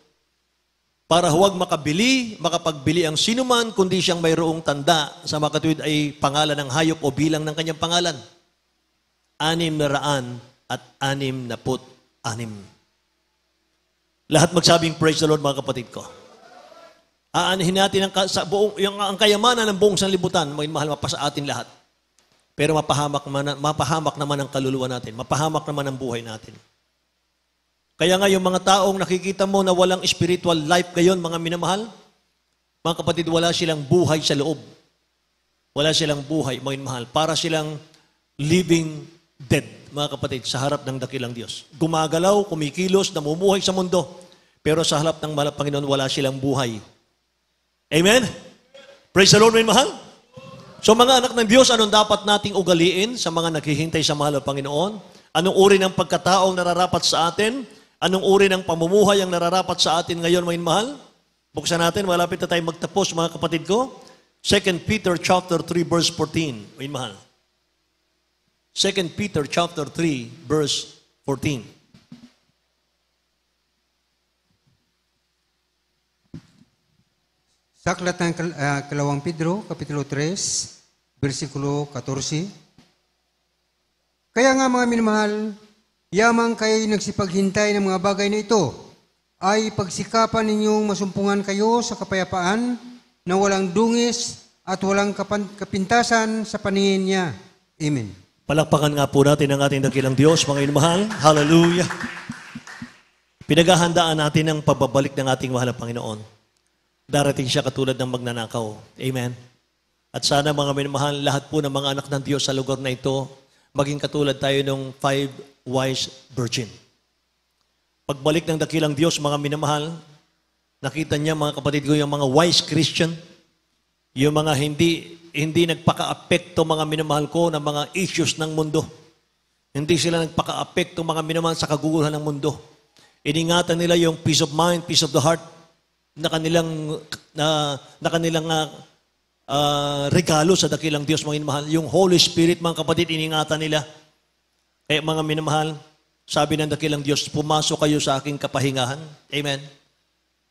Para huwag makapagbili ang sinuman, kundi siyang mayroong tanda sa makatuwid ay pangalan ng hayop o bilang ng kanyang pangalan. 666. Lahat magsabing praise the Lord, mga kapatid ko. Aanihin natin ang kayamanan ng buong sanlibutan, mga mahal, mapasa atin lahat. Pero mapahamak naman ang kaluluwa natin, mapahamak naman ang buhay natin. Kaya nga yung mga taong nakikita mo na walang spiritual life ngayon, mga minamahal, mga kapatid, wala silang buhay sa loob. Wala silang buhay, mga minamahal. Para silang living dead, mga kapatid, sa harap ng dakilang Diyos. Gumagalaw, kumikilos, namumuhay sa mundo. Pero sa harap ng mahal na Panginoon, wala silang buhay. Amen? Praise the Lord, mga mahal. So mga anak ng Diyos, anong dapat nating ugaliin sa mga naghihintay sa mahal na Panginoon? Anong uri ng pagkataong nararapat sa atin? Anong uri ng pamumuhay ang nararapat sa atin ngayon, mga mahal? Buksan natin, malapit na tayo magtapos, mga kapatid ko. 2 Peter chapter 3, verse 14, mga mahal. 2 Peter chapter 3, verse 14. Sa aklat ng Kalawang Pedro, Kapitulo 3, versikulo 14. Kaya nga, mga minamahal, yamang kayo'y nagsipaghintay ng mga bagay na ito, ay pagsikapan ninyong masumpungan kayo sa kapayapaan na walang dungis at walang kapintasan sa paningin niya. Amen. Palakpakan nga po natin ang ating dakilang Diyos, mga inumahal. Hallelujah. Pinaghahandaan natin ang pagbabalik ng ating mahal na Panginoon. Darating siya katulad ng magnanakaw. Amen. At sana, mga minamahal, lahat po ng mga anak ng Diyos sa lugar na ito, maging katulad tayo ng 5 wise virgin. Pagbalik ng dakilang Diyos, mga minamahal, nakita niya, mga kapatid ko, yung mga wise Christian, yung mga hindi nagpaka-apekto, mga minamahal ko, ng mga issues ng mundo. Hindi sila nagpaka-apekto, mga minamahal, sa kaguguluhan ng mundo. Iningatan nila yung peace of mind, peace of the heart, na kanilang regalo sa dakilang Diyos, mga minamahal. Yung Holy Spirit, mga kapatid, iningatan nila. Mga minamahal, sabi ng dakilang Diyos, pumasok kayo sa aking kapahingahan. Amen.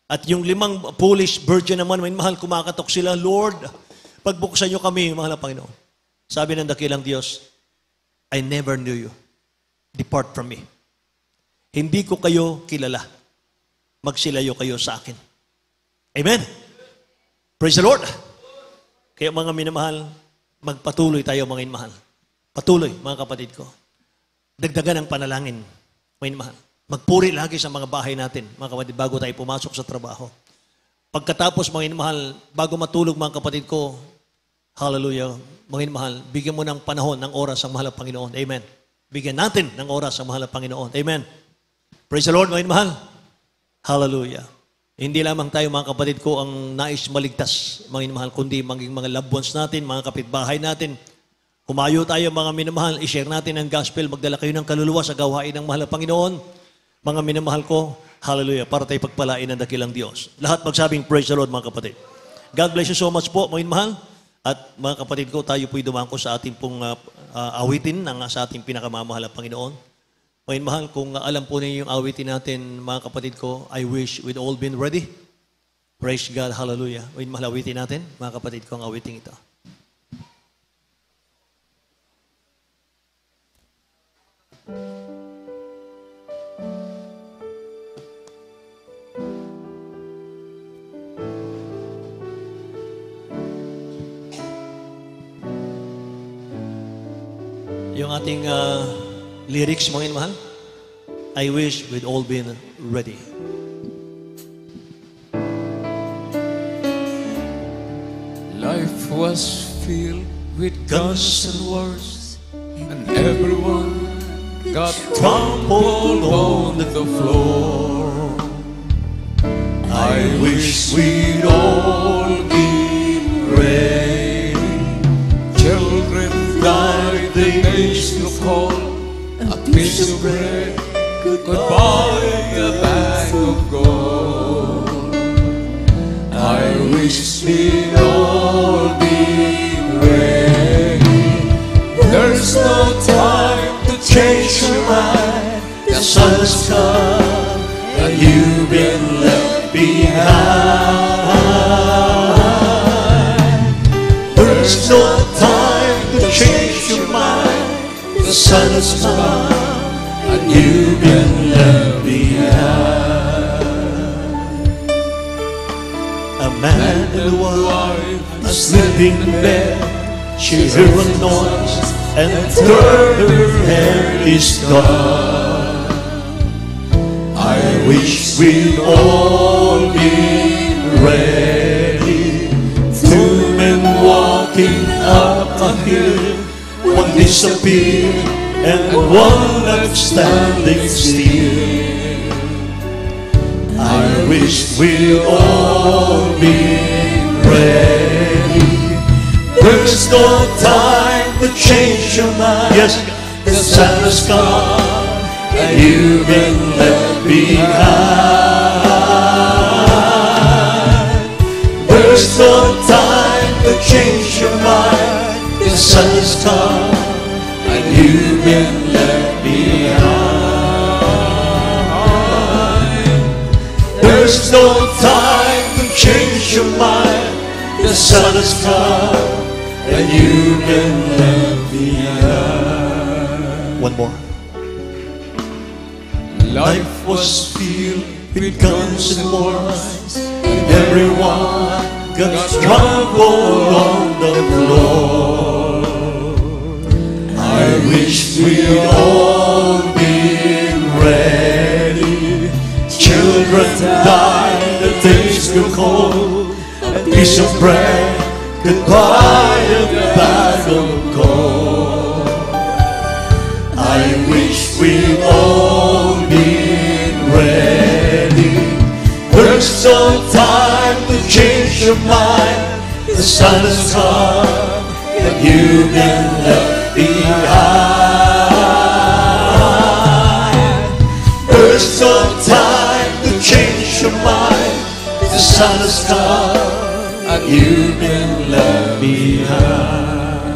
At yung 5 foolish virgin naman, mga minamahal, kumakatok sila, Lord, pagbuksan niyo kami, mahal na Panginoon. Sabi ng dakilang Diyos, I never knew you. Depart from me. Hindi ko kayo kilala. Magsilayo kayo sa akin. Amen. Praise the Lord. Kaya mga minamahal, magpatuloy tayo, mga minamahal. Patuloy, mga kapatid ko. Dagdagan ang panalangin, mga minamahal. Magpuri lagi sa mga bahay natin, mga kapatid, bago tayo pumasok sa trabaho. Pagkatapos, mga minamahal, bago matulog, mga kapatid ko, Hallelujah. Mga mahal, bigyan mo ng panahon, ng oras ang mahal na Panginoon. Amen. Bigyan natin ng oras ang mahal na Panginoon. Amen. Praise the Lord, mga mahal. Hallelujah. Hindi lamang tayo, mga kapatid ko, ang nais maligtas, mga mahal, kundi maging mga loved ones natin, mga kapitbahay natin. Humayo tayo, mga minamahal, i-share natin ang gospel, magdala kayo ng kaluluwa sa gawain ng mahal na Panginoon. Mga minamahal ko, hallelujah, para tayo pagpalain ng dakilang Diyos. Lahat magsabing, praise the Lord, mga kapatid. God bless you so much po, mga minamahal. At mga kapatid ko, tayo po'y dumangko sa ating pong awitin sa ating pinakamamahal na Panginoon. Mga mahal, kung alam po ninyo yung awitin natin, mga kapatid ko, I wish we'd all been ready. Praise God, hallelujah. Mga mahal, awitin natin, mga kapatid ko, ang awitin ito. Yung ating lyrics, mga mahal, I wish we'd all been ready. Life was filled with guns and wars, and everyone got trampled on the floor. I wish we'd all been ready. Children died, the nation called. A piece of bread could buy a bag of gold. I wish we'd all be ready. There's no time to change your mind. The sun has come and you've been left behind. There's no time to change your mind. The sun has come And you've been left behind. A man and a wife are sleeping in bed. She heard a noise and turned her hair is gone. I wish we'd all be ready. Two men walking up a hill, one disappeared and one left standing still. I wish we'd all be ready. There's no time to change your mind. Yes, the sun has come and you've been left behind. There's no time to change your mind. The sun has come and you've been left behind. There's no time to change your mind. The sun has come and you've been left behind. One more. Life was filled with guns and wars, and everyone got trampled on the floor. I wish we'd all been ready. Children died, the days grew cold. A piece of bread could buy a bag of gold. I wish we'd all been ready. There's no time to change your mind. The sun has come and you've been left behind. There's no time to change your mind. The sun has come and you've been left behind.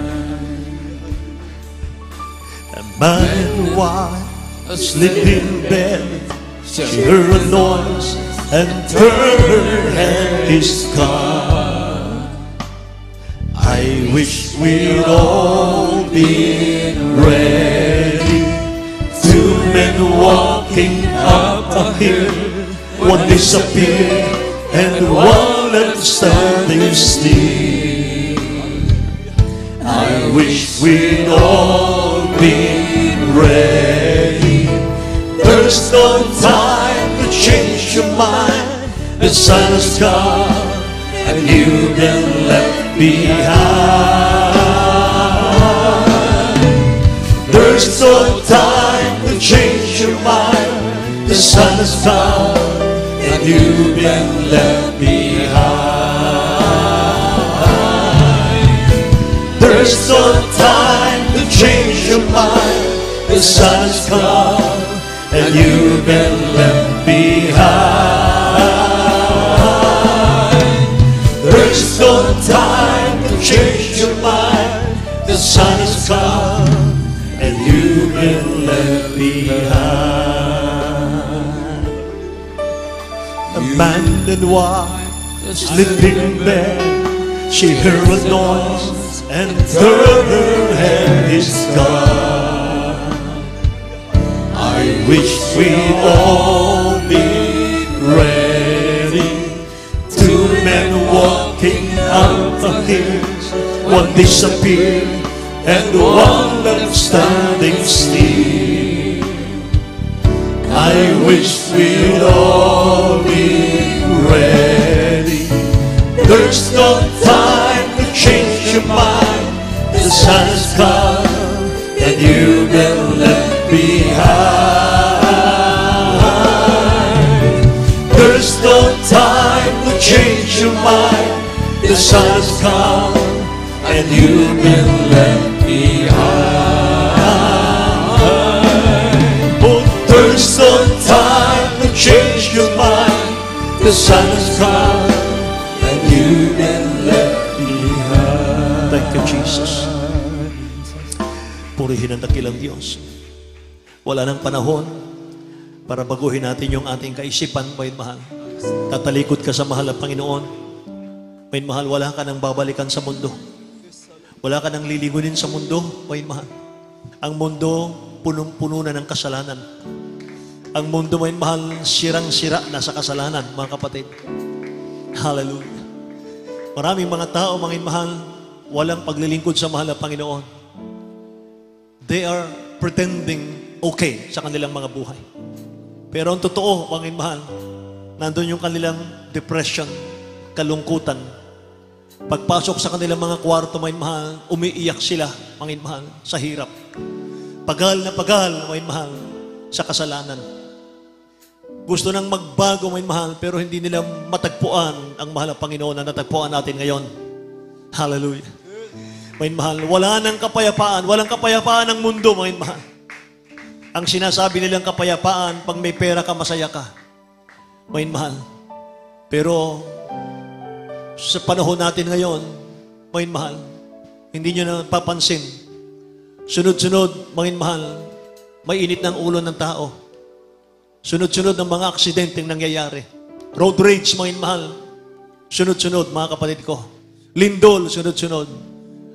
A man and wife asleep in bed. She heard a noise and turned her head is gone. I wish we'd all been ready. Two men walking up a hill, one disappeared and one left standing still. I wish we'd all been ready. There's no time to change your mind. The sun has come and you've been left behind. There's no time to change your mind. The sun has come and you've been left behind. There's no time to change your mind. The sun has come and you've been left behind. There's no time to change your mind. The sun has come and you've been left behind. A man and wife sleeping in bed. She heard a noise and turned her head is gone. I wish we'd all be ready. Two men walking out of here, one disappeared and one left standing still. I wish we'd all be ready. There's no time to change your mind. The sun has come and you've been left behind. There's no time to change your mind. The sun has come and you've been left behind. Oh, there's no time to change your mind. The sun has come and you've been left behind. Thank you, Jesus. Purihin ang dakilang Diyos. Wala nang panahon para baguhin natin yung ating kaisipan, may mahal. Tatalikod ka sa mahal ng Panginoon. May mahal, wala ka nang babalikan sa mundo. Wala ka nang liligunin sa mundo, may mahal. Ang mundo, punong-puno na ng kasalanan. Ang mundo, may mahal, sirang-sira na sa kasalanan, mga kapatid. Hallelujah. Maraming mga tao, mga mahal, walang paglilingkod sa mahal ng Panginoon. They are pretending okay sa kanilang mga buhay. Pero ang totoo, mga mahal, nandun yung kanilang depression, kalungkutan. Pagpasok sa kanilang mga kwarto, mga mahal, umiiyak sila, mga mahal, sa hirap. Pagal na pagal, mga mahal, sa kasalanan. Gusto nang magbago, mga mahal, pero hindi nila matagpuan ang mahal ng Panginoon na natagpuan natin ngayon. Hallelujah. Mga mahal, wala nang kapayapaan, walang kapayapaan ng mundo, mga mahal. Ang sinasabi nilang kapayapaan, pag may pera ka, masaya ka. Mga mahal. Pero sa panahon natin ngayon, mga mahal, hindi nyo na papansin. Sunod-sunod, mga mahal, may init ng ulo ng tao. Sunod-sunod ng mga aksidenteng nangyayari. Road rage, mga mahal. Sunod-sunod, mga kapatid ko. Lindol, sunod-sunod.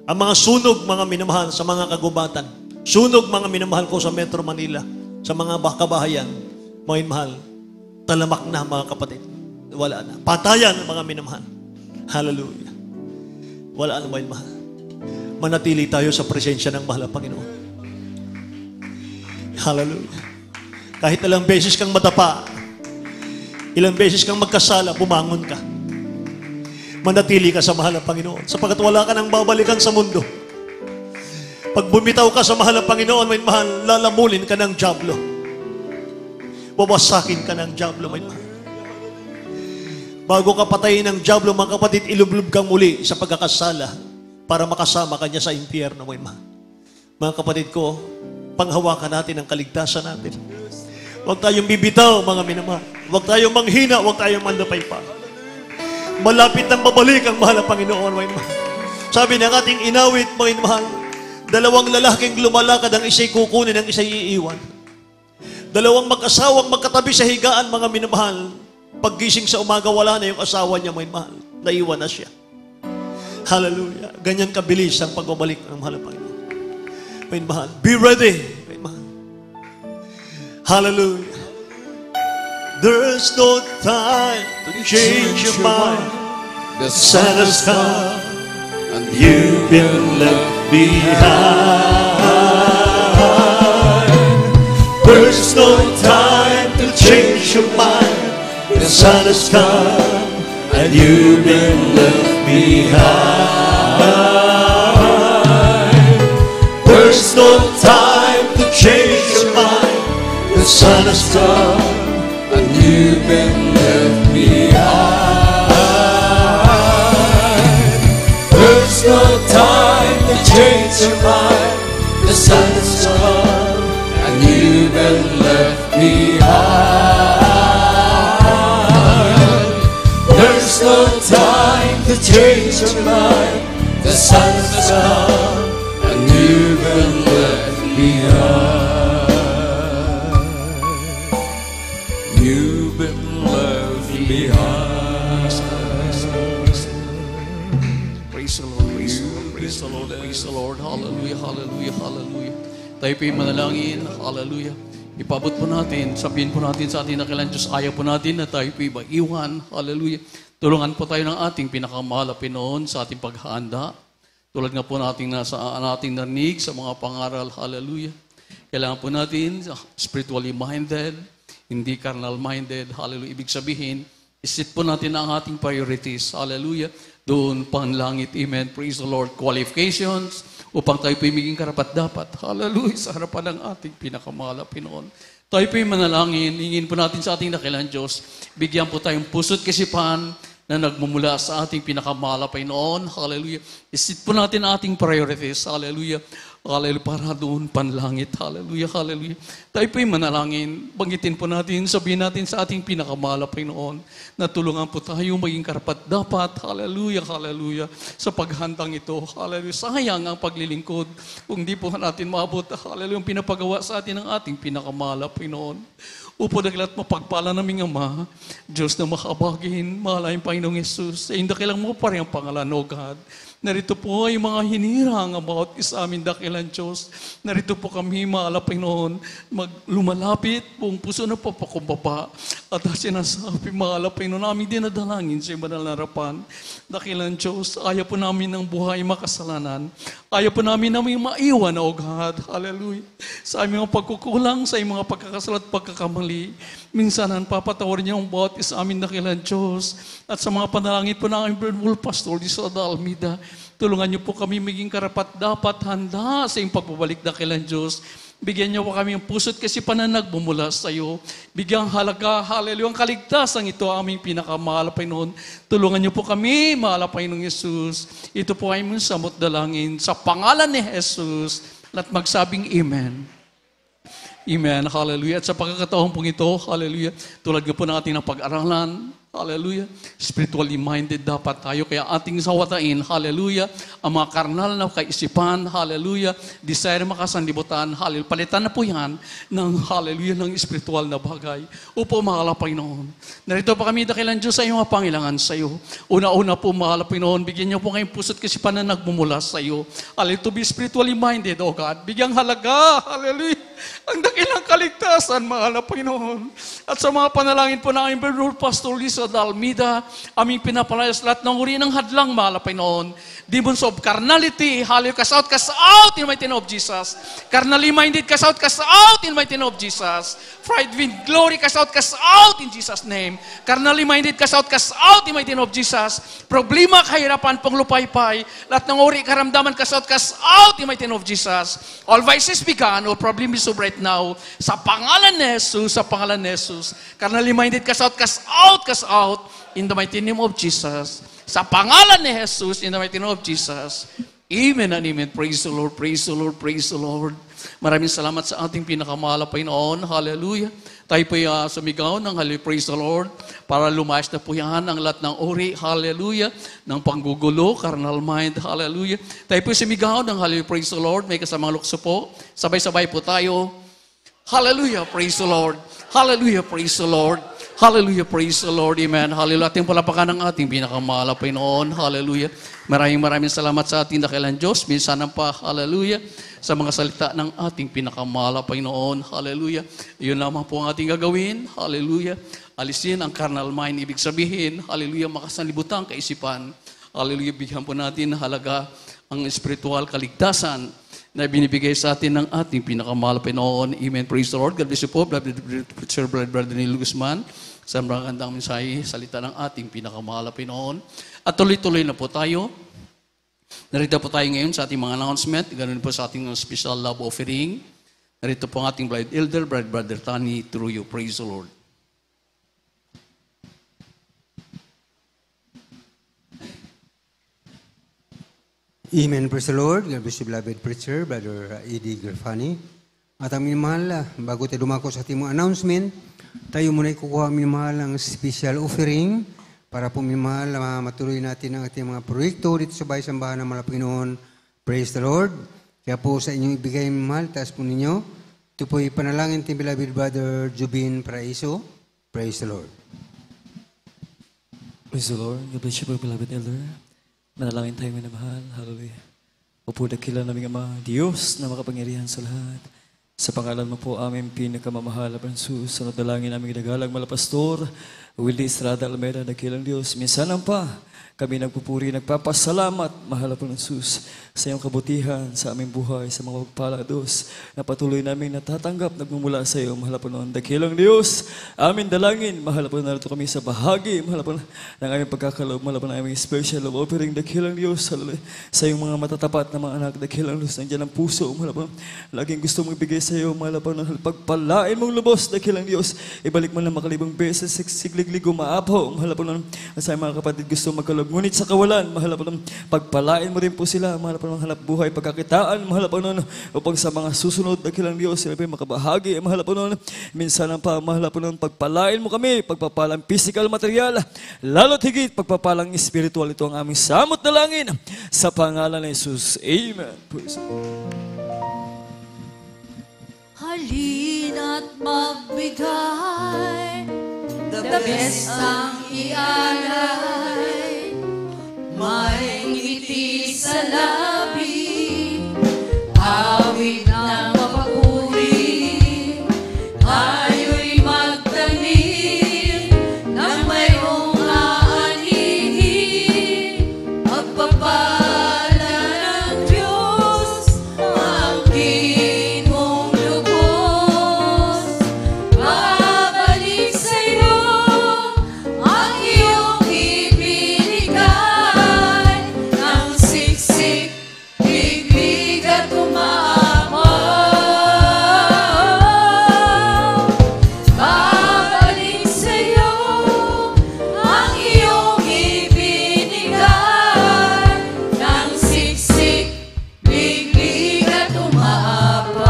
Ang mga sunog, mga minamahal, sa mga kagubatan. Sunog, mga minamahal ko sa Metro Manila, sa mga kabahayan. Mga mahal, talamak na, mga kapatid. Wala na. Patayan, mga minamahal. Hallelujah. Wala na, mga mahal. Manatili tayo sa presensya ng mahal na Panginoon. Hallelujah. Kahit ilang beses kang madapa, ilang beses kang magkasala, bumangon ka. Manatili ka sa mahal ng Panginoon. Sapagkat wala ka nang babalikan sa mundo. Pag bumitaw ka sa mahal ng Panginoon, may mahal, lalamulin ka ng dyablo. Wawasakin ka ng dyablo, may mahal. Bago ka patayin ng dyablo, mga kapatid, ilublob kang muli sa pagkakasala para makasama ka niya sa impyerno, may mahal. Mga kapatid ko, panghawakan natin ang kaligtasan natin. Huwag tayong bibitaw, mga minamahal. Huwag tayong manghina, huwag tayong mandapay pa. Malapit nang babalik ang mahal ng Panginoon, mga mahal. Sabi ng ating inawit, mga mahal, dalawang lalaking lumalakad, ang isa'y kukunin, ang isa'y iiwan. Dalawang mag-asawang magkatabi sa higaan, mga minamahal. Paggising sa umaga, wala na yung asawa niya, mga mahal. Naiwan na siya. Hallelujah. Ganyan kabilis ang pagbabalik ng mahal ng Panginoon. Mga mahal, be ready, mga mahal. Hallelujah. There's no time to change your mind. The sun has come and you've been left behind. There's no time to change your mind. The sun has come and you've been left behind. There's no time to change your mind. The sun has come and you've been left behind. There's no time to change your mind. The sun has come and you've been left behind. There's no time to change your mind. The sun has come and you've been left behind. You've been left behind. Praise the Lord, praise the Lord, praise the Lord, praise the Lord. Hallelujah, hallelujah, hallelujah. Tayo po'y manalangin, hallelujah. Ipabot po natin, sabihin po natin sa ating nakilang Diyos, ayaw po natin na tayo po'y maiwan, hallelujah. Tulungan po tayo ng ating pinakamahal na Pinoon sa ating paghahanda. Tulad nga po nating ating narinig sa mga pangaral, hallelujah. Kailangan po natin spiritually minded, hindi carnal minded, hallelujah. Ibig sabihin, isit po natin ang ating priorities, hallelujah. Doon panlangit, amen, praise the Lord. Qualifications, upang tayo po'y maging karapat-dapat, hallelujah, sa harapan ng ating pinakamahal na Pinoon. Tayo po'y manalangin, hingin po natin sa ating dakilang Diyos, bigyan po tayong puso't kasipahan na nagmumula sa ating pinakamahal na Panginoon. Hallelujah. Isit po natin ang ating priorities. Hallelujah. Hallelujah. Para doon panlangit. Hallelujah. Hallelujah. Tayo po'y manalangin. Banggitin po natin, sabihin natin sa ating pinakamahal na Panginoon na tulungan po tayo maging karapat-dapat. Hallelujah. Hallelujah. Sa paghandang ito. Hallelujah. Sayang ang paglilingkod kung di po natin maabot. Hallelujah. Ang pinapagawa sa atin ng ating pinakamahal na Panginoon. Upo dakilat mapagpala naming Ama, Diyos na makabagin, mahalaing Panginoong Yesus, sa indakilang mo pa rin ang pangalan, O God. Narito po ay mga hinirang about sa amin dakilan Diyos. Narito po kami, mahal Panginoon, lumalapit buong puso na papakumbaba. At sinasabi, mahal Panginoon, namin dinadalangin sa banal na harapan. Dakilan Diyos, ayaw po namin ng buhay makasalanan. Ayaw po namin maiwan, O God. Hallelujah. Sa aming mga pagkukulang, sa aming mga pagkakasala at pagkakamali, minsanan papatawarin niyo ang bawat isa amin dakilan Diyos. At sa mga panalangin po ng aming Pastor Lisa Almeida, tulungan niyo po kami maging karapat-dapat handa sa iyong pagbabalik dakilan Diyos. Bigyan niyo po kami ng puso't kasipahan na nagbumula sa iyo. Bigyang halaga, hallelujah, ang kaligtasan ito aming pinakamahal na Panginoon. Tulungan niyo po kami, mahal na Panginoong Yesus. Ito po ay mong samot dalangin sa pangalan ni Jesus. At magsabing Amen. Amen. Hallelujah. At sa pagkakataon pong ito, hallelujah, tulad nga po ng ating pag-aralan, hallelujah, spiritually minded dapat tayo. Kaya ating sawatain, hallelujah, ang mga karnal na kaisipan, hallelujah, desire makasanlibutan, hallelujah, palitan na po yan ng, hallelujah, ng spiritual na bagay. Upo, mahal na Panginoon. Narito pa kami dakilan Diyos sa iyong mga pangilangan sa iyo. Una-una po, mahal na Panginoon, bigyan niyo po kayong puso't kasipahan na nagmumula sa iyo. Hallelujah, to be spiritually minded, O God. Bigyang halaga, hallelujah, ang dakilang kaligtasan, mahal na Panginoon. At sa mga panalangin po ng aming Pastor Lisa Almeida, aming pinapalayas lahat ng uri ng hadlang, mahal na Panginoon. Demons of carnality, hallelujah, cast out in the mighty name of Jesus. Carnally minded, cast out in the mighty name of Jesus. Pride with glory, cast out in Jesus' name. Carnally minded, cast out in the mighty name of Jesus. Problema, kahirapan, panglupaypay, lahat ng uri, karamdaman, cast out in the mighty name of Jesus. All vices began, all problems is right now. Sa pangalan ni Jesus, sa pangalan ni Jesus. Carnally minded, cast out in the mighty name of Jesus. Sa pangalan ni Jesus, in the mighty name of Jesus. Amen and amen. Praise the Lord, praise the Lord, praise the Lord. Maraming salamat sa ating pinakamahal na Panginoon. Hallelujah. Tayo po'y sumigaw ng hallelujah, praise the Lord, para lumayas na po yan ang lahat ng uri, hallelujah, ng panggugulo, carnal mind, hallelujah. Tayo po'y sumigaw ng hallelujah, praise the Lord. May kasamang lukso po. Sabay-sabay po tayo. Hallelujah, praise the Lord. Hallelujah, praise the Lord. Hallelujah, praise the Lord, amen. Hallelujah, ating palapakan ng ating pinakamahal na Panginoon. Hallelujah. Maraming salamat sa ating dakilang Diyos. Minsan pa, hallelujah, sa mga salita ng ating pinakamahal na Panginoon. Hallelujah. Iyon lamang po ang ating gagawin. Hallelujah. Alisin ang carnal mind. Ibig sabihin, hallelujah, makasanlibutan kaisipan. Hallelujah, bigyan po natin halaga ang spiritual kaligtasan na binibigay sa atin ng ating pinakamahal na Panginoon. Amen. Praise the Lord. God bless you po. Sir Brother Neil Guzman. Sa magandang mensahe, salita ng ating pinakamahal na Panginoon. At tuloy-tuloy na po tayo. Narito po tayo ngayon sa ating mga announcement. Ganun po sa ating special love offering. Narito po ang ating bride elder, Brother Tani, through you. Praise the Lord. Amen. Praise the Lord. God bless you, beloved preacher, Brother Eddie Garfani. At ang minamahal, bago tayo dumako sa ating mga announcement, tayo muna ikukuha minamahal ang special offering para po minamahal matuloy natin ang ating mga proyekto dito sa Bahay Sambahan ng Mahal na Panginoon. Praise the Lord. Kaya po sa inyong ibigay minamahal, taas po ninyo. Ito po ipanalangin ating beloved Brother Jubin Paraiso. Praise the Lord. Praise the Lord. God bless you po, beloved elder. Manalangin tayo minamahal. Hallelujah. Opo, dakilan naming Ama, Diyos na makapangyarihan sa lahat. Sa pangalan mo po aming pinakamamahal na Fransus, sa nadalangin naming nagalang malapastor, Willie Estrada Almeida, dakilang Diyos. Minsanan pa, kami nagpupuri, nagpapasalamat, mahal na Fransus, sa iyong kabutihan, sa aming buhay, sa mga pagpalados, na patuloy namin natatanggap, nagmumula sa iyo, mahal na dakilang Diyos. Amin dalangin, mahal na narito kami sa bahagi, mahal na ng aming pagkakaloob, mahal na aming special love offering, dakilang Diyos, sa iyong mga matatapat na mga anak, dakilang Diyos, nandiyan ang puso, mahal na laging gusto mong ibigay sa iyo, mahal na pagpalain mong lubos, dakilang Diyos, ibalik mo na makalibang beses, siglig-ligo maapaw, mahal na sa mga kapatid gusto magkaloob, ngunit sa kawalan, mahal na pagpalain mo rin po sila, mahal na hanap buhay, pagkakitaan, mahal na upang sa mga susunod, dakilang Diyos, sila pa makabahagi, mahal na minsan pa, mahal na pagpalain mo kami, pagpapalang physical, material, lalo't higit, pagpapalang spiritual, ito ang aming samot na langin, sa pangalan ni Jesus. Amen. Praise the Lord. Halina't magbigay, the best ang ialay, may ngiti sa labi, awit ng mapaguri, tayo'y magtanim ng mayroong aanihin, pagpapala ng Diyos, angkin mong lubos, babalik sa'yo ang iyong ibinigay, ng siksik, biglig at umapaw. Babalik sa'yo ang iyong ibinigay, ng siksik, biglig at umaapaw.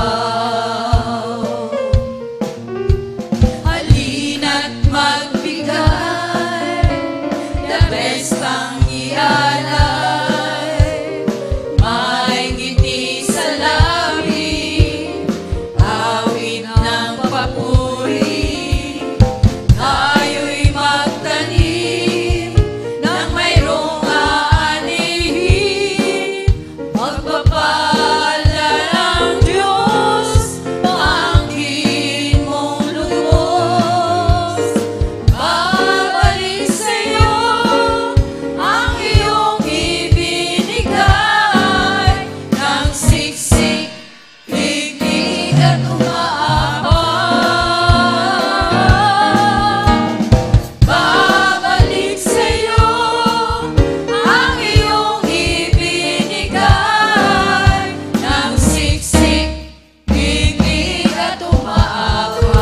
Halina't magbigay, the best ang ialay, may ngiti sa labi, awit ng papuri, tayo'y magtanim ng mayroong aanihin, magpapala ng Diyos, angkin mong lubos, babalik sa'yo ang iyong ibinigay, ng siksik, biglig at umaapaw. Babalik sa'yo ang iyong ibinigay, ng siksik, biglig at umaapaw.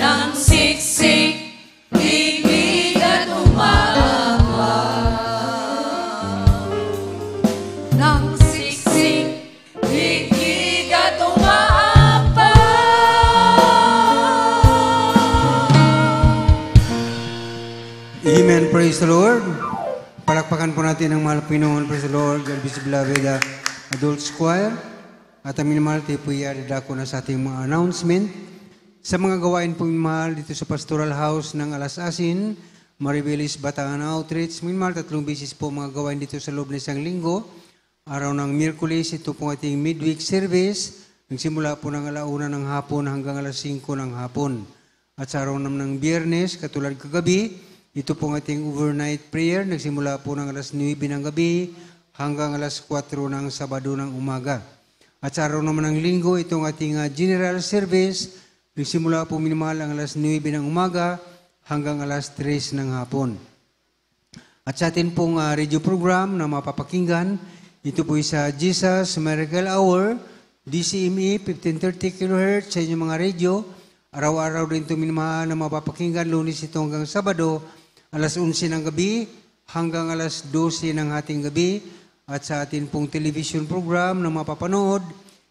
Ng siksik, biglig at umaapaw. Ng siksik, biglig at umaapaw. Amen. Praise the Lord. Palakpakan po natin ang mahal na Panginoon. Praise the Lord. God bless you, beloved Adult Choir. At ang minamahal, tayo po iadadako na sa ating mga announcement. Sa mga gawain po minamahal dito sa Pastoral House ng Alas Asin, Maribelis Bataan Outreach. Minamahal, 3 beses po mga gawain dito sa loob ng isang linggo. Araw ng Miyerkules, ito po ating midweek service. Nagsimula po ng 1:00 ng hapon hanggang 5:00 ng hapon. At sa araw naman ng Biyernes, katulad kagabi, ito po ang ating overnight prayer. Nagsimula po ng 9:00 ng gabi hanggang 4:00 ng Sabado ng umaga. At sa araw naman ng Linggo, itong ating general service, nagsimula po minamahal ang 9:00 ng umaga hanggang 3:00 ng hapon. At sa atin pong radio program na mapapakinggan, ito po sa Jesus Miracle Hour, DCME 1530 kHz sa inyong mga radio. Araw-araw din ito minamahal na mapapakinggan, Lunes ito hanggang Sabado, alas 11 ng gabi hanggang alas 12 ng ating gabi. At sa atin pong television program na mapapanood,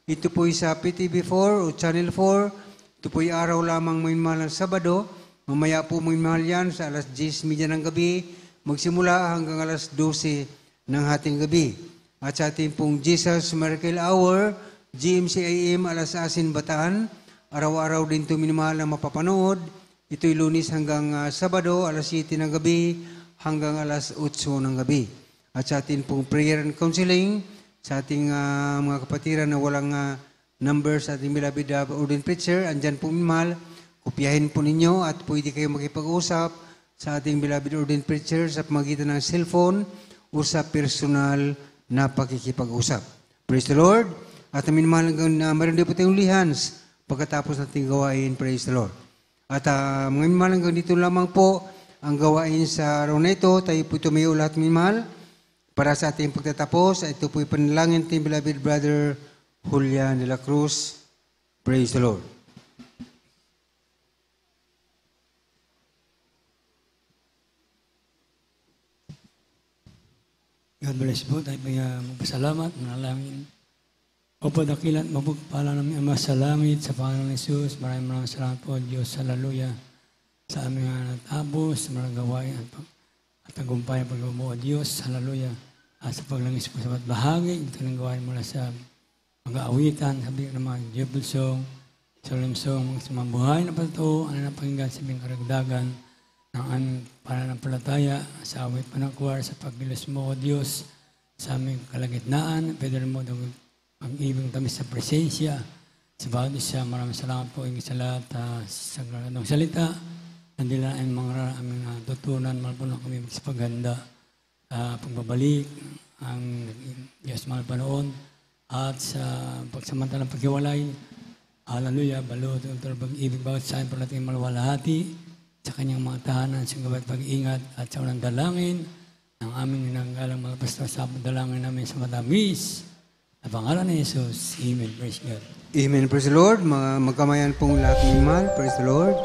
ito po sa PTV4 o Channel 4. Ito po araw lamang minamahal ng Sabado. Mamaya po minamahal yan sa alas 10:30 ng gabi, magsimula hanggang alas 12 ng ating gabi. At sa atin pong Jesus Miracle Hour, GMCIM alas 10 Bataan, araw-araw din ito minamahal na mapapanood. Ito'y Lunes hanggang Sabado, alas 7 ng gabi hanggang alas 8 ng gabi. At sa atin pong prayer and counseling, sa ating mga kapatiran na walang number sa ating beloved ordained preacher, andyan po minamahal, kopyahin po ninyo at pwede kayo makipag-usap sa ating beloved ordained preacher sa pamagitan ng cellphone o sa personal na pakikipag-usap. Praise the Lord. At minamahal meron din po tayong lihans pagkatapos nating gawain. Praise the Lord. At mga minamahal hanggang dito lamang po ang gawain sa araw na ito. Tayo po tumayo lahat minamahal para sa ating pagtatapos. Ito po ipanalangin ating beloved brother Julian de la Cruz. Praise the Lord. God bless po. Tayo po magpasalamat, manalangin. Opo, dakilat, mapagpala namin Ama sa langit, sa Panginoon Jesus. Maraming salamat po, Diyos. Hallelujah. Sa aming natapos, sa mga gawain at tagumpay pagbubuo, Diyos. Hallelujah. At sa paglangis po sa bawat bahagi, ito nang gawain mula sa mga awitan, sabi ng mga Jebel Song, Solemn Song, sa mga buhay na pato, ano na pakinggan sa aming karagdagan, ng aming pananampalataya sa awit panakwar sa pagbilos mo, O Diyos, sa aming kalagitnaan, pwede mo ang ibig tamis sa presensya. Sa bawat isa, maraming salamat po ingin sa lahat sa granadong salita. Nandila ang mga aming natutunan, mahal po na kami magsipaghanda pagbabalik, ang Diyos mahal pa noon, at sa pagsamantalang paghiwalay. Hallelujah, balot, ang pag-ibig bawat sa amin po natin malawalhati sa kanyang mga tahanan, sa gabat pag-ingat at sa unang dalangin ng aming nanggalang mga pastor sa dalangin namin sa matamis. Sa pangalan ni Jesus. Amen. Praise God. Amen. Praise the Lord. Mga magkamayan pong lahat minamahal. Praise the Lord.